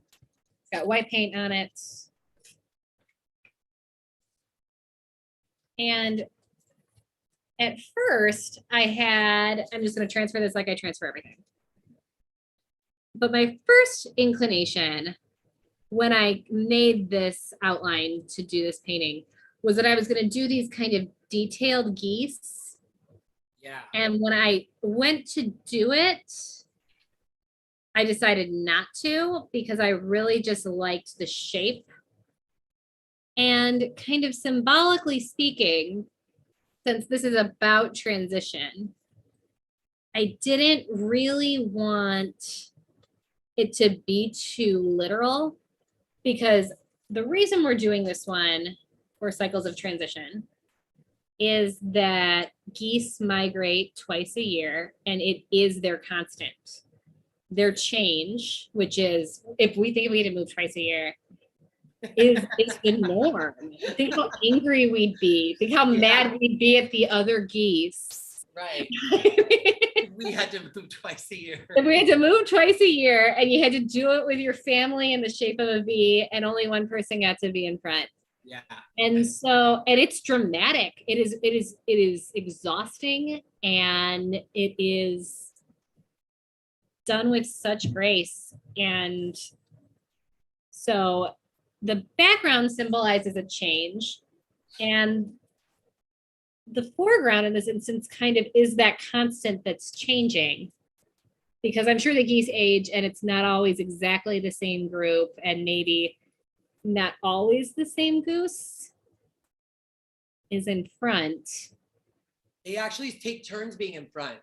It's got white paint on it. And at first I'm just going to transfer this like I transfer everything. But my first inclination when I made this outline to do this painting was that I was going to do these kind of detailed geese. Yeah. And when I went to do it, I decided not to, because I really just liked the shape. And kind of symbolically speaking, since this is about transition, I didn't really want it to be too literal, because the reason we're doing this one for cycles of transition is that geese migrate twice a year, and it is their constant. Their change, which is, if we think we had to move twice a year, is the norm. Think how angry we'd be. Think how mad we'd be at the other geese. Right. We had to move twice a year. If we had to move twice a year, and you had to do it with your family in the shape of a V, and only one person got to be in front. Yeah. And so, and it's dramatic. It is exhausting, and it is done with such grace. And so the background symbolizes a change, and the foreground in this instance kind of is that constant that's changing, because I'm sure the geese age, and it's not always exactly the same group, and maybe not always the same goose is in front. They actually take turns being in front.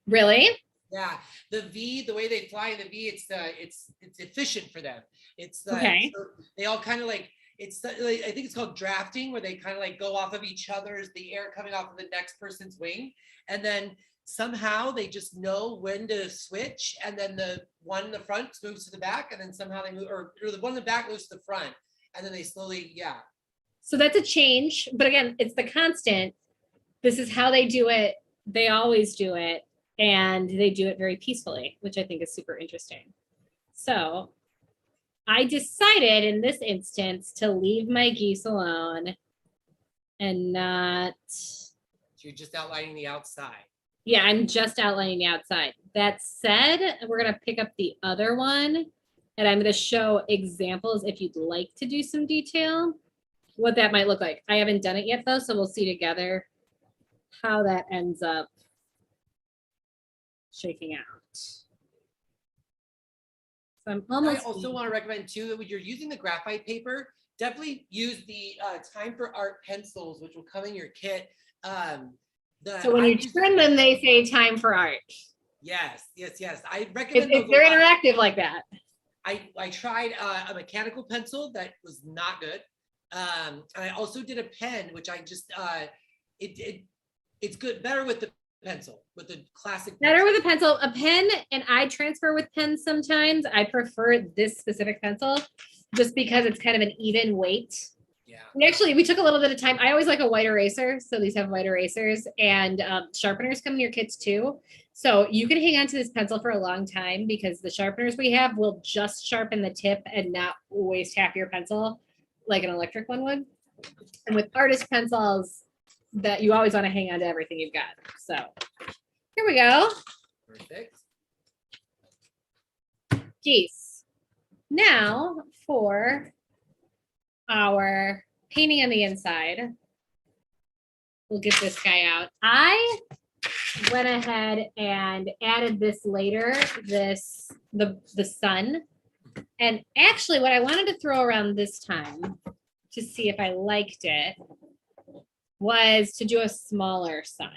Really? Yeah, the V, the way they fly in the V, it's efficient for them. It's okay. So they all kind of like, it's like, I think it's called drafting, where they kind of like go off of each other's, the air coming off of the next person's wing, and then somehow they just know when to switch, and then the one in the front moves to the back, and then somehow they move, or the one in the back moves to the front, and then they slowly, yeah. So that's a change, but again, it's the constant. This is how they do it. They always do it. And they do it very peacefully, which I think is super interesting. So I decided in this instance to leave my geese alone and not. So you're just outlining the outside. Yeah, I'm just outlining the outside. That said, we're gonna pick up the other one and I'm gonna show examples if you'd like to do some detail, what that might look like. I haven't done it yet though, so we'll see together how that ends up shaking out. So I'm almost. I also want to recommend too that when you're using the graphite paper, definitely use the Time for Art pencils, which will come in your kit. So when you turn them, they say time for art. Yes. I recommend those. They're interactive like that. I tried a mechanical pencil that was not good. And I also did a pen, which I just it's good, better with the pencil, with the classic. Better with a pencil, a pen, and I transfer with pens sometimes. I prefer this specific pencil just because it's kind of an even weight. Yeah. We took a little bit of time. I always like a white eraser. So these have white erasers, and sharpeners come in your kits too. So you can hang on to this pencil for a long time because the sharpeners we have will just sharpen the tip and not waste half your pencil like an electric one would. And with artist pencils, that you always want to hang on to everything you've got. So here we go. Perfect. Geese. Now for our painting on the inside. We'll get this guy out. I went ahead and added this later, the sun. And actually what I wanted to throw around this time to see if I liked it was to do a smaller sun.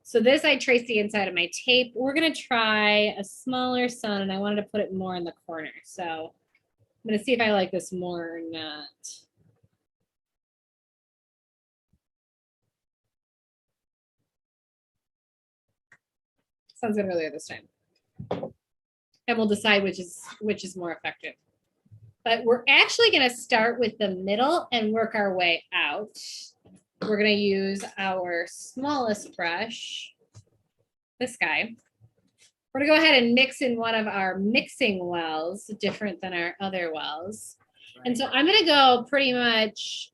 So this, I traced the inside of my tape. We're gonna try a smaller sun and I wanted to put it more in the corner. So I'm gonna see if I like this more or not. Sounds good earlier this time. And we'll decide which is more effective. But we're actually gonna start with the middle and work our way out. We're gonna use our smallest brush, this guy. We're gonna go ahead and mix in one of our mixing wells, different than our other wells. Right. And so I'm gonna go pretty much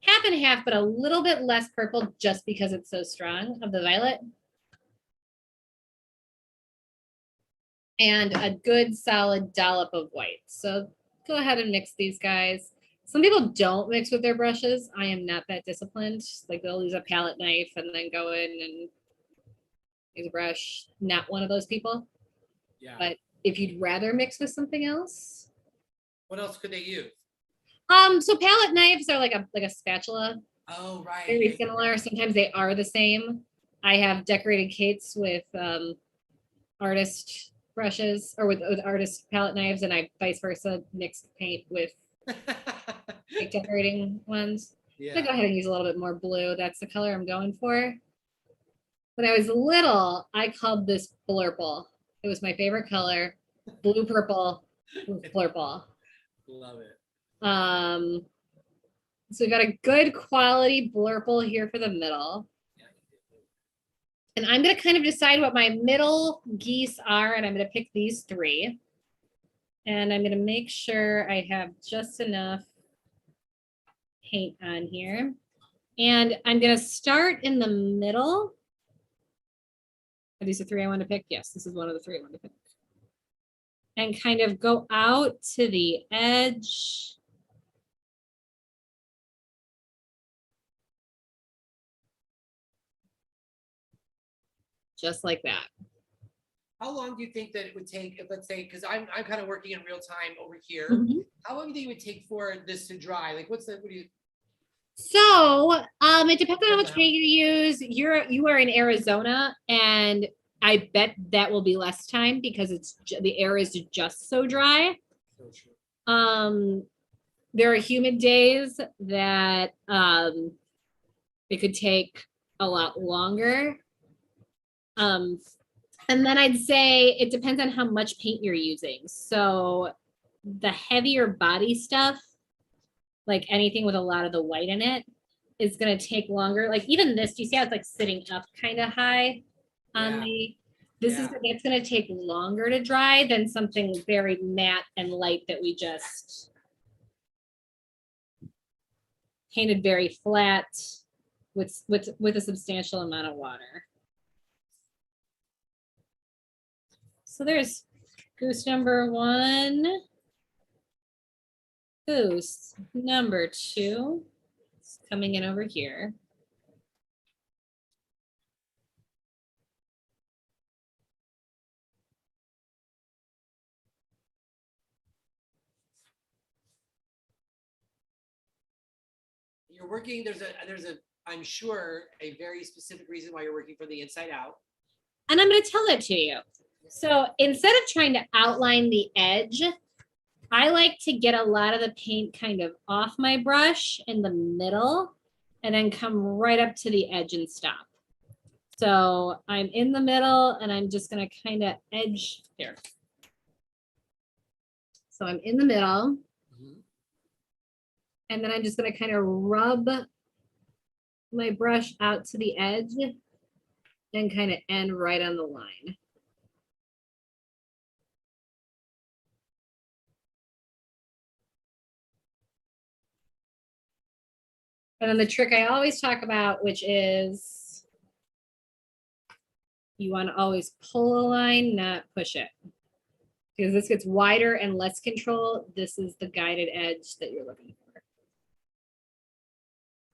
half and half, but a little bit less purple just because it's so strong of the violet. And a good solid dollop of white. So go ahead and mix these guys. Some people don't mix with their brushes. I am not that disciplined. Like they'll use a palette knife and then go in and use a brush. Not one of those people. Yeah. But if you'd rather mix with something else. What else could they use? So palette knives are like a spatula. Oh, right. Very similar. Sometimes they are the same. I have decorated Kates with artist brushes or with artist palette knives, and I vice versa mixed paint with like decorating ones. Yeah. I'm gonna go ahead and use a little bit more blue. That's the color I'm going for. When I was little, I called this blurple. It was my favorite color. Blue purple blurple. Love it. So we got a good quality blurple here for the middle. And I'm going to kind of decide what my middle geese are, and I'm going to pick these three. And I'm going to make sure I have just enough paint on here. And I'm going to start in the middle. Are these the three I want to pick? Yes, this is one of the three I want to pick. And kind of go out to the edge. Just like that. How long do you think that it would take, if let's say, because I'm kind of working in real time over here. Mm-hmm. How long do you think it would take for this to dry? Like what do you? So it depends on how much paint you use. You are in Arizona, and I bet that will be less time because the air is just so dry. So true. There are humid days that it could take a lot longer. And then I'd say it depends on how much paint you're using. So the heavier body stuff, like anything with a lot of the white in it, is going to take longer. Like even this, do you see how it's like sitting up kind of high on it's going to take longer to dry than something very matte and light that we just painted very flat with a substantial amount of water. So there's goose number 1. Goose number 2. It's coming in over here. You're working, there's a, I'm sure, a very specific reason why you're working from the inside out. And I'm going to tell that to you. So instead of trying to outline the edge, I like to get a lot of the paint kind of off my brush in the middle and then come right up to the edge and stop. So I'm in the middle and I'm just going to kind of edge here. So I'm in the middle. And then I'm just going to kind of rub my brush out to the edge and kind of end right on the line. And then the trick I always talk about, which is you want to always pull a line, not push it. Because this gets wider and less control. This is the guided edge that you're looking for.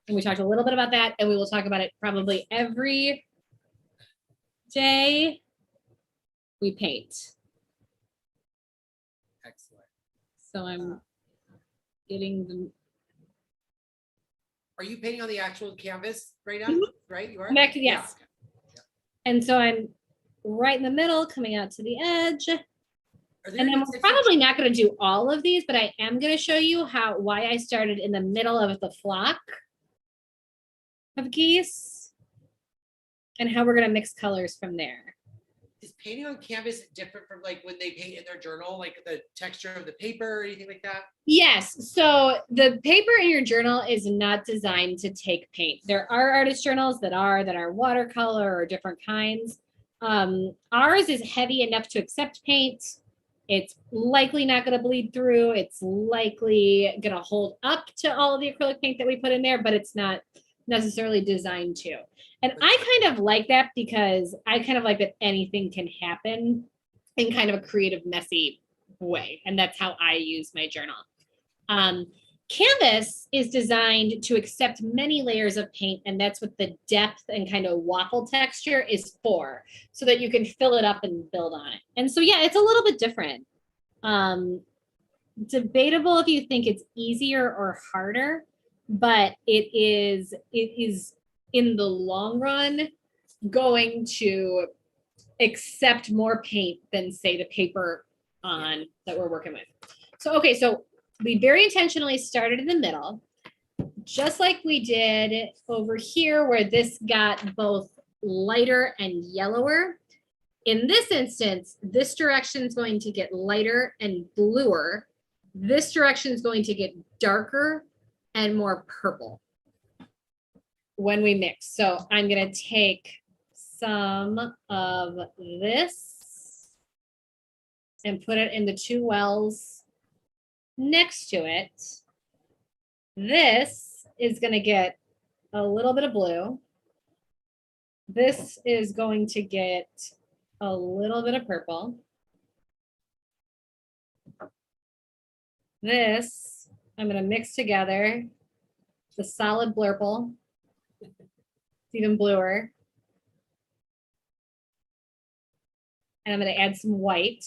And we talked a little bit about that, and we will talk about it probably every day we paint. Excellent. So I'm getting the. Are you painting on the actual canvas right now? Right, you are? Yes. Yeah. And so I'm right in the middle, coming out to the edge. And then we're probably not going to do all of these, but I am going to show you why I started in the middle of the flock of geese and how we're going to mix colors from there. Is painting on canvas different from like when they paint in their journal, like the texture of the paper or anything like that? Yes. So the paper in your journal is not designed to take paint. There are artist journals that are watercolor or different kinds. Ours is heavy enough to accept paint. It's likely not going to bleed through. It's likely going to hold up to all of the acrylic paint that we put in there, but it's not necessarily designed to. And I kind of like that because I kind of like that anything can happen in kind of a creative, messy way. And that's how I use my journal. Canvas is designed to accept many layers of paint, and that's what the depth and kind of waffle texture is for, so that you can fill it up and build on it. And so, yeah, it's a little bit different. Debatable if you think it's easier or harder, but it is in the long run going to accept more paint than, say, the paper on that we're working with. So, okay, so we very intentionally started in the middle, just like we did over here where this got both lighter and yellower. In this instance, this direction is going to get lighter and bluer. This direction is going to get darker and more purple when we mix. So I'm going to take some of this and put it in the 2 wells next to it. This is going to get a little bit of blue. This is going to get a little bit of purple. This I'm going to mix together. The solid blurple. It's even bluer. And I'm going to add some white.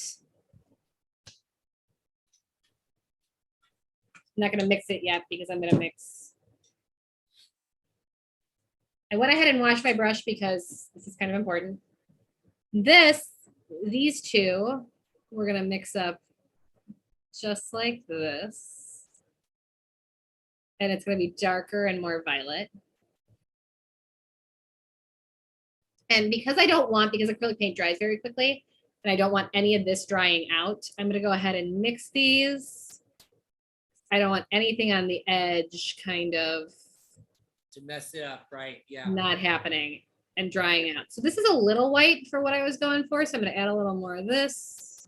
I'm not going to mix it yet because I'm going to mix. I went ahead and washed my brush because this is kind of important. These two, we're going to mix up just like this. And it's going to be darker and more violet. And because acrylic paint dries very quickly, and I don't want any of this drying out, I'm going to go ahead and mix these. I don't want anything on the edge kind of to mess it up, right? Yeah. Not happening and drying out. So this is a little white for what I was going for. So I'm going to add a little more of this.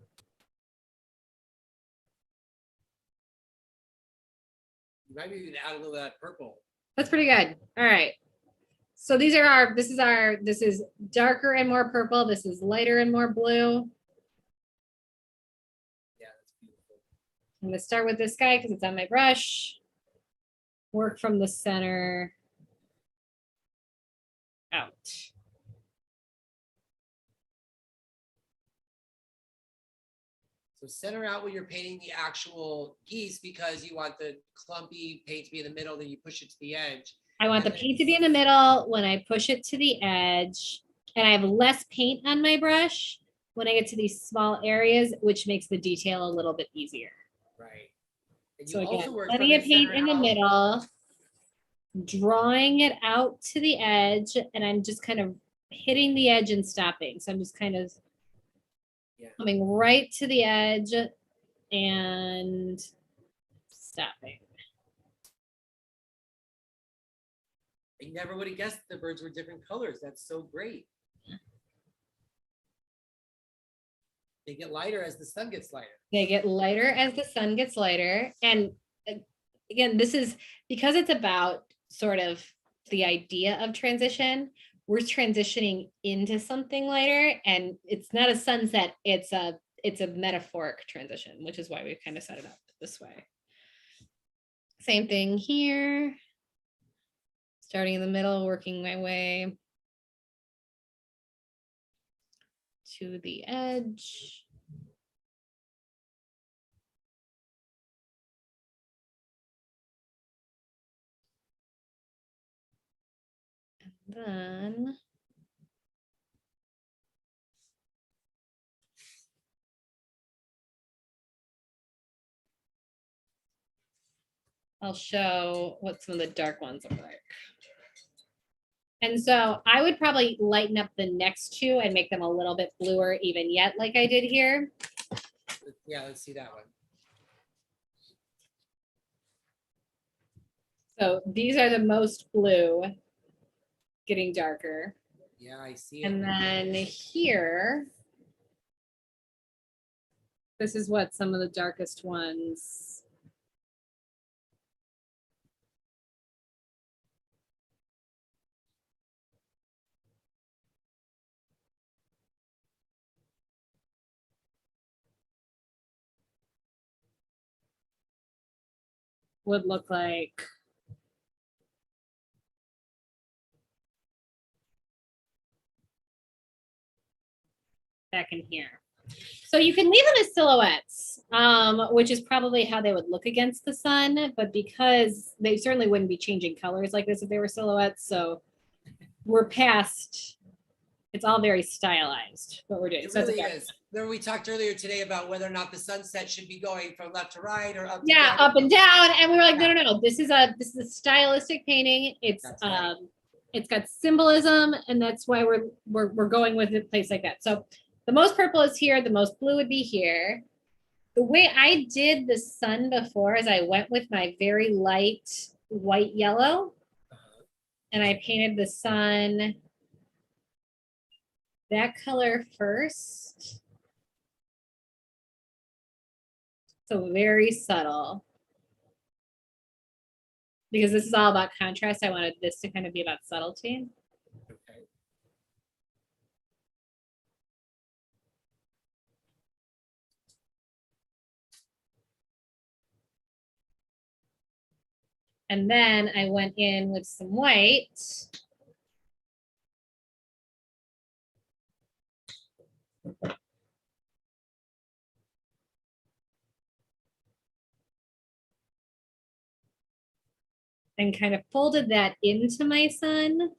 You might even add a little of that purple. That's pretty good. All right. So these are this is darker and more purple. This is lighter and more blue. I'm gonna start with this guy because it's on my brush. Work from the center out. So center out when you're painting the actual geese because you want the clumpy paint to be in the middle, then you push it to the edge. I want the paint to be in the middle when I push it to the edge, and I have less paint on my brush when I get to these small areas, which makes the detail a little bit easier. Right. And you So also again, work plenty from of paint in the out. middle, drawing it out to the edge, and I'm just kind of hitting the edge and stopping. So I'm just kind of coming right to the edge and stopping. I never would have guessed the birds were different colors. That's so great. They get lighter as the sun gets lighter. They get lighter as the sun gets lighter. And again, this is because it's about sort of the idea of transition. We're transitioning into something lighter, and it's not a sunset, it's a metaphoric transition, which is why we've kind of set it up this way. Same thing here. Starting in the middle, working my way to the edge. And then I'll show what some of the dark ones look like. And so I would probably lighten up the next two and make them a little bit bluer even yet, like I did here. Yeah, let's see that one. So these are the most blue, getting darker. Yeah, I see it. And then here, this is what some of the darkest ones. Would look like. Back in here. So you can leave them as silhouettes, which is probably how they would look against the sun, but because they certainly wouldn't be changing colors like this if they were silhouettes. So we're past, it's all very stylized what we're doing. It so really is. Remember we talked earlier today about whether or not the sunset should be going from left to right or up to down. Up and down. And we were like, no. This is a stylistic painting. It's right. It's got symbolism, and that's why we're going with a place like that. So the most purple is here, the most blue would be here. The way I did the sun before is I went with my very light white yellow, and I painted the sun that color first. So very subtle. Because this is all about contrast, I wanted this to kind of be about subtlety. Okay. And then I went in with some white. And kind of folded that into my sun.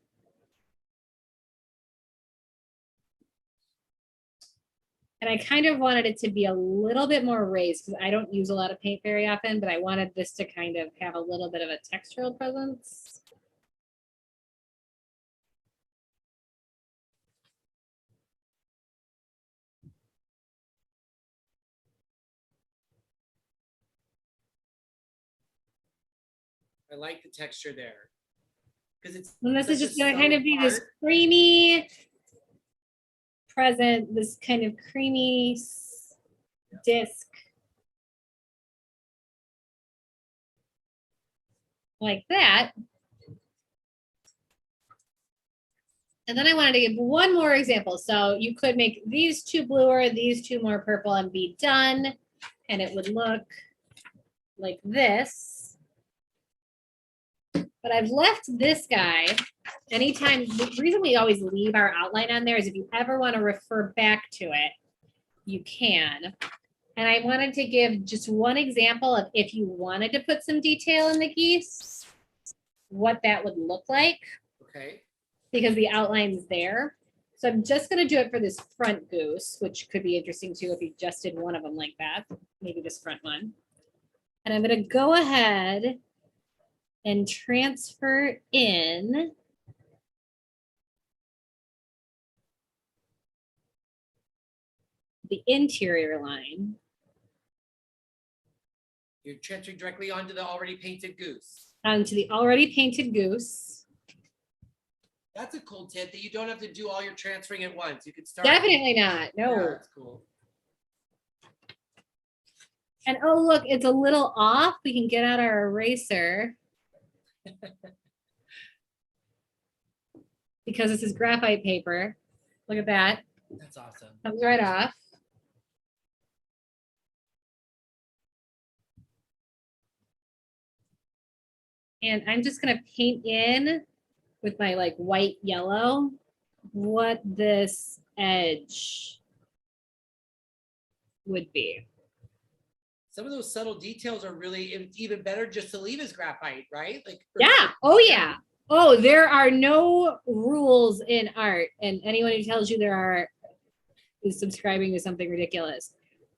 And I kind of wanted it to be a little bit more raised because I don't use a lot of paint very often, but I wanted this to kind of have a little bit of a textural presence. I like the texture there. Because it's and this is just gonna kind of be this creamy present, this kind of creamy disc. Like that. And then I wanted to give one more example. So you could make these two bluer, these two more purple, and be done. And it would look like this. But I've left this guy anytime. The reason we always leave our outline on there is if you ever want to refer back to it, you can. And I wanted to give just one example of if you wanted to put some detail in the geese, what that would look like. Okay. Because the outline's there. So I'm just going to do it for this front goose, which could be interesting too if you just did one of them like that, maybe this front one. And I'm going to go ahead and transfer in the interior line. You're transferring directly onto the already painted goose. Onto the already painted goose. That's a cool tip that you don't have to do all your transferring at once. You can start. Definitely not. No. Yeah, that's cool. And oh, look, it's a little off. We can get out our eraser. Because this is graphite paper. Look at that. That's awesome. Comes right off. And I'm just going to paint in with my like white yellow what this edge would be. Some of those subtle details are really even better just to leave as graphite, right? Like, yeah. Oh, yeah. Oh, there are no rules in art. And anyone who tells you there are is subscribing to something ridiculous.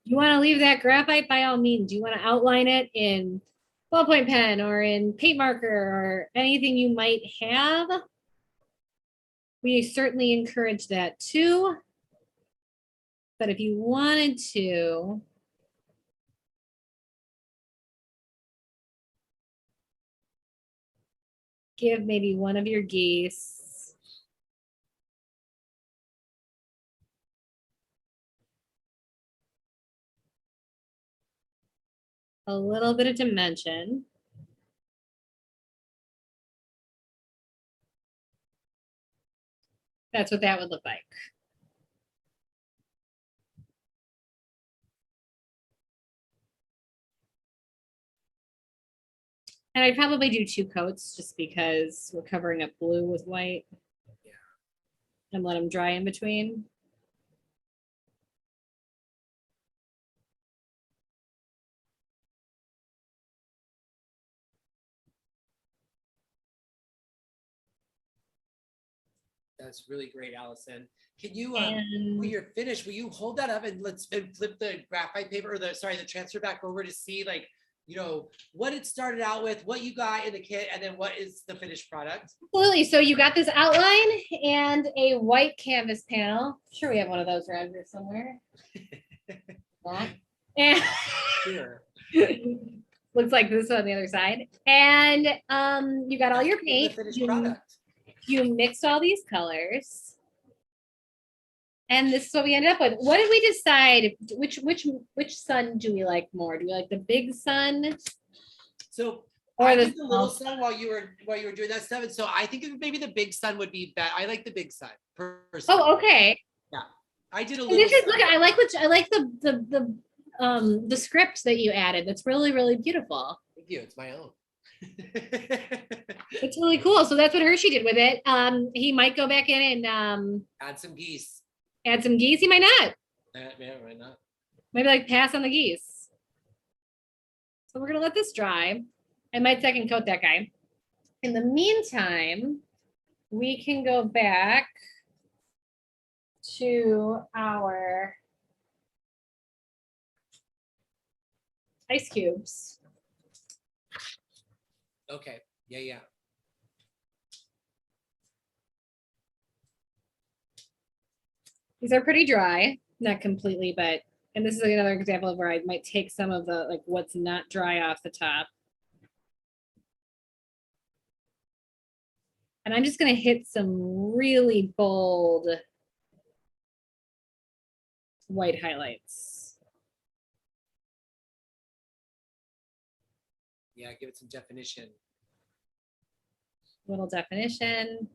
You want to leave that graphite by all means. You want to outline it in ballpoint pen or in paint marker or anything you might have. We certainly encourage that too. But if you wanted to, give maybe one of your geese a little bit of dimension. That's what that would look like. And I'd probably do 2 coats just because we're covering up blue with white. Yeah. And let them dry in between. That's really great, Allison. Can you, when you're finished, will you hold that up and let's flip the graphite paper or the transfer back over to see like, you know, what it started out with, what you got in the kit, and then what is the finished product? Absolutely. So you got this outline and a white canvas panel. I'm sure we have one of those around here somewhere. And Sure. looks like this on the other side. And you got all your paint. The finished product. You mixed all these colors. And this is what we ended up with. What did we decide? Which sun do we like more? Do we like the big sun? So or I the did the little sun while you were doing that stuff. And so I think maybe the big sun would be better. I like the big sun personally. Oh, okay. Yeah. I did a little. This is, look, I like the script that you added. That's really, really beautiful. Thank you. It's my own. It's really cool. So that's what Hershey did with it. He might go back in and add some geese. Add some geese. He might not. Yeah, why not? Maybe like pass on the geese. So we're gonna let this dry. I might second coat that guy. In the meantime, we can go back to our ice cubes. Okay. Yeah. These are pretty dry, not completely, but, and this is another example of where I might take some of the, like what's not dry off the top. And I'm just going to hit some really bold white highlights. Yeah, give it some definition. Little definition.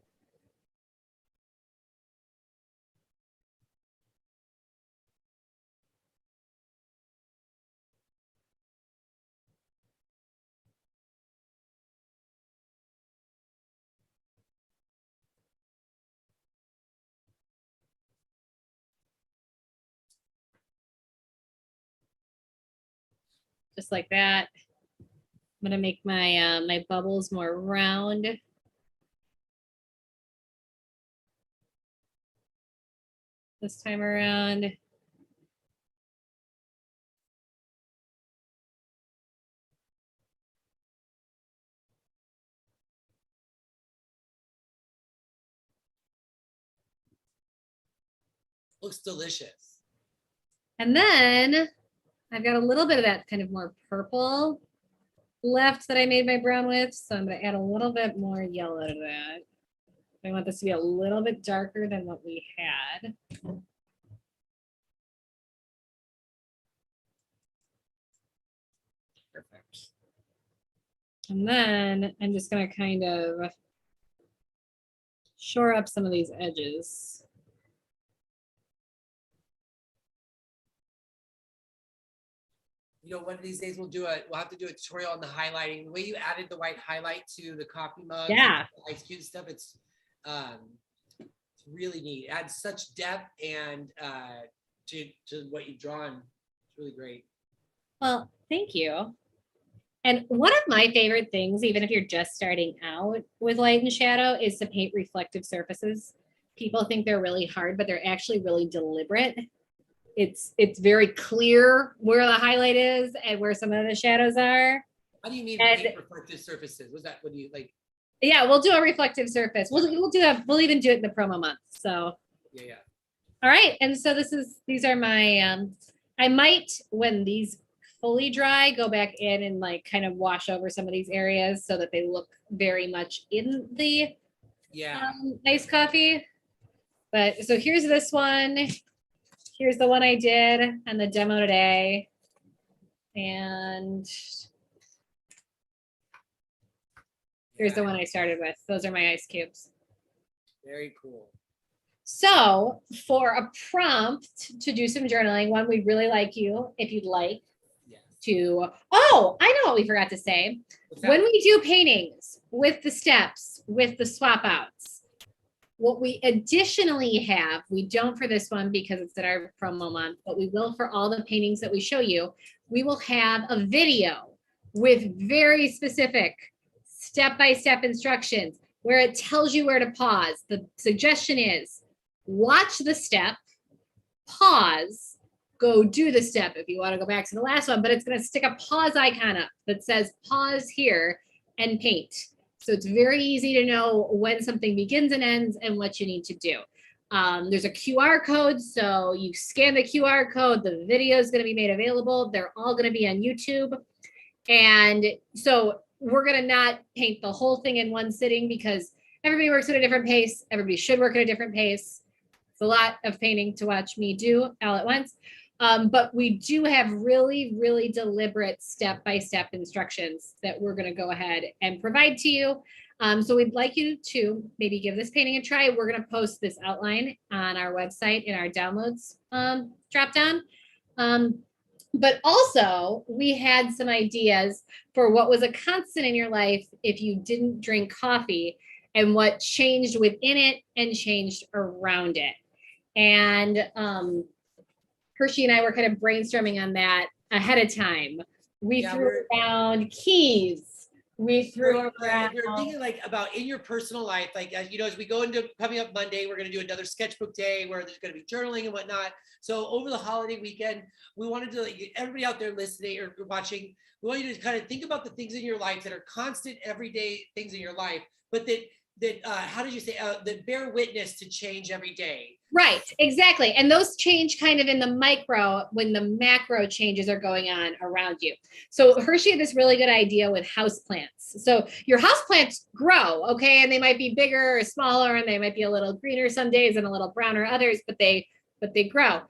just like that. I'm gonna make my my bubbles more round. This time around. Looks delicious. And then I've got a little bit of that kind of more purple left that I made my brown with. So I'm going to add a little bit more yellow to that. I want this to be a little bit darker than what we had. Perfect. And then I'm just going to kind of shore up some of these edges. You know, one of these days we'll have to do a tutorial on the highlighting. The way you added the white highlight to the coffee mug, yeah, ice cube stuff. It's really neat. It adds such depth and to what you've drawn. It's really great. Well, thank you. And one of my favorite things, even if you're just starting out with light and shadow, is to paint reflective surfaces. People think they're really hard, but they're actually really deliberate. It's very clear where the highlight is and where some of the shadows are. How do you mean paint reflective surfaces? Was that, what do you like? Yeah, we'll do a reflective surface. We'll even do it in the promo month. So yeah. All right. And so these are my I might, when these fully dry, go back in and like kind of wash over some of these areas so that they look very much in the iced coffee. But so here's this one. Here's the one I did on the demo today. And here's the one I started with. Those are my ice cubes. Very cool. So for a prompt to do some journaling, one, we'd really like you, if you'd like to, oh, I know what we forgot to say. When we do paintings with the steps, with the swap outs, what we additionally have, we don't for this one because it's in our promo month, but we will for all the paintings that we show you, we will have a video with very specific step-by-step instructions where it tells you where to pause. The suggestion is watch the step, pause, go do the step if you want to go back to the last one, but it's going to stick a pause icon up that says pause here and paint. So it's very easy to know when something begins and ends and what you need to do. There's a QR code, so you scan the QR code, the video is going to be made available. They're all going to be on YouTube. And so we're going to not paint the whole thing in one sitting because everybody works at a different pace. Everybody should work at a different pace. It's a lot of painting to watch me do all at once. But we do have really, really deliberate step-by-step instructions that we're going to go ahead and provide to you. So we'd like you to maybe give this painting a try. We're going to post this outline on our website in our downloads dropdown. But also, we had some ideas for what was a constant in your life if you didn't drink coffee and what changed within it and changed around it. And Hershey and I were kind of brainstorming on that ahead of time. We threw around keys. We threw around. We're thinking like about in your personal life, like, you know, as we go into coming up Monday, we're going to do another sketchbook day where there's going to be journaling and whatnot. So over the holiday weekend, we wanted to, like, everybody out there listening or watching, we want you to kind of think about the things in your life that are constant, everyday things in your life, but that how did you say, that bear witness to change every day. Right, exactly. And those change kind of in the micro when the macro changes are going on around you. So Hershey had this really good idea with houseplants. So your houseplants grow, okay, and they might be bigger or smaller, and they might be a little greener some days and a little browner others, but they grow.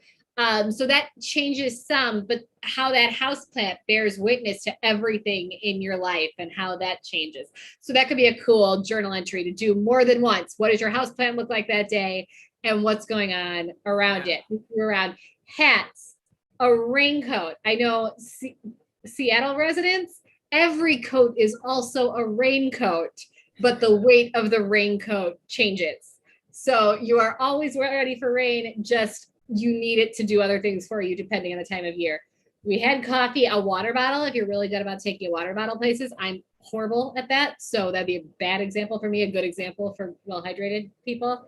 So that changes some, but how that houseplant bears witness to everything in your life and how that changes. So that could be a cool journal entry to do more than once. What does your houseplant look like that day? And what's going on around it, around hats, a raincoat. I know Seattle residents, every coat is also a raincoat, but the weight of the raincoat changes. So you are always ready for rain, just you need it to do other things for you depending on the time of year. We had coffee, a water bottle. If you're really good about taking a water bottle places, I'm horrible at that. So that'd be a bad example for me, a good example for well-hydrated people.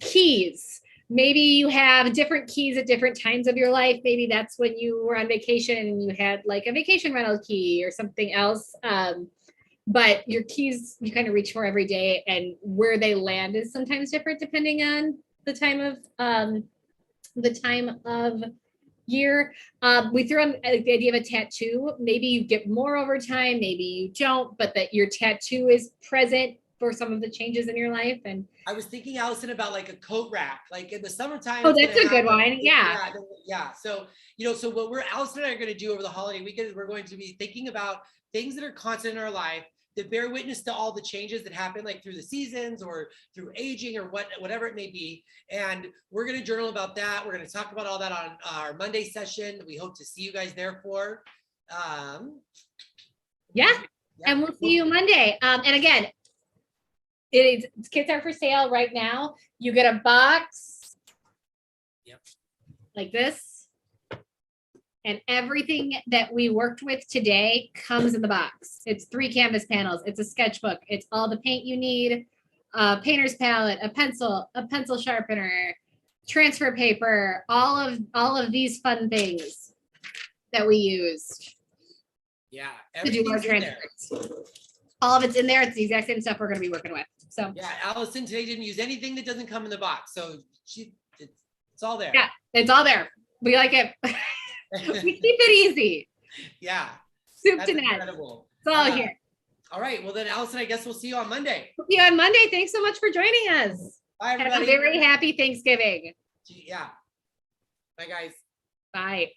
Keys. Maybe you have different keys at different times of your life. Maybe that's when you were on vacation and you had like a vacation rental key or something else. But your keys you kind of reach for every day, and where they land is sometimes different depending on the time of year. We threw on the idea of a tattoo. Maybe you get more over time, maybe you don't, but that your tattoo is present for some of the changes in your life. And I was thinking, Allison, about like a coat rack, like in the summertime. Oh, that's a good one. Yeah. Yeah. So, so what Allison and I are going to do over the holiday weekend is we're going to be thinking about things that are constant in our life that bear witness to all the changes that happen, like through the seasons or through aging or whatever it may be. And we're going to journal about that. We're going to talk about all that on our Monday session. We hope to see you guys there for. Yeah. And we'll see you Monday. And again, kits are for sale right now. You get a box like this. And everything that we worked with today comes in the box. It's 3 canvas panels. It's a sketchbook. It's all the paint you need, a painter's palette, a pencil sharpener, transfer paper, all of these fun things that we used. Yeah, to do our transfers. All of it's in there. It's the exact same stuff we're going to be working with. So yeah, Allison today didn't use anything that doesn't come in the box. So it's all there. Yeah, it's all there. We like it. We keep it easy. Yeah. Soup to nuts. It's all here. All right. Well, then, Allison, I guess we'll see you on Monday. See you on Monday. Thanks so much for joining us. Bye, everybody. Have a very happy Thanksgiving. Yeah. Bye, guys. Bye.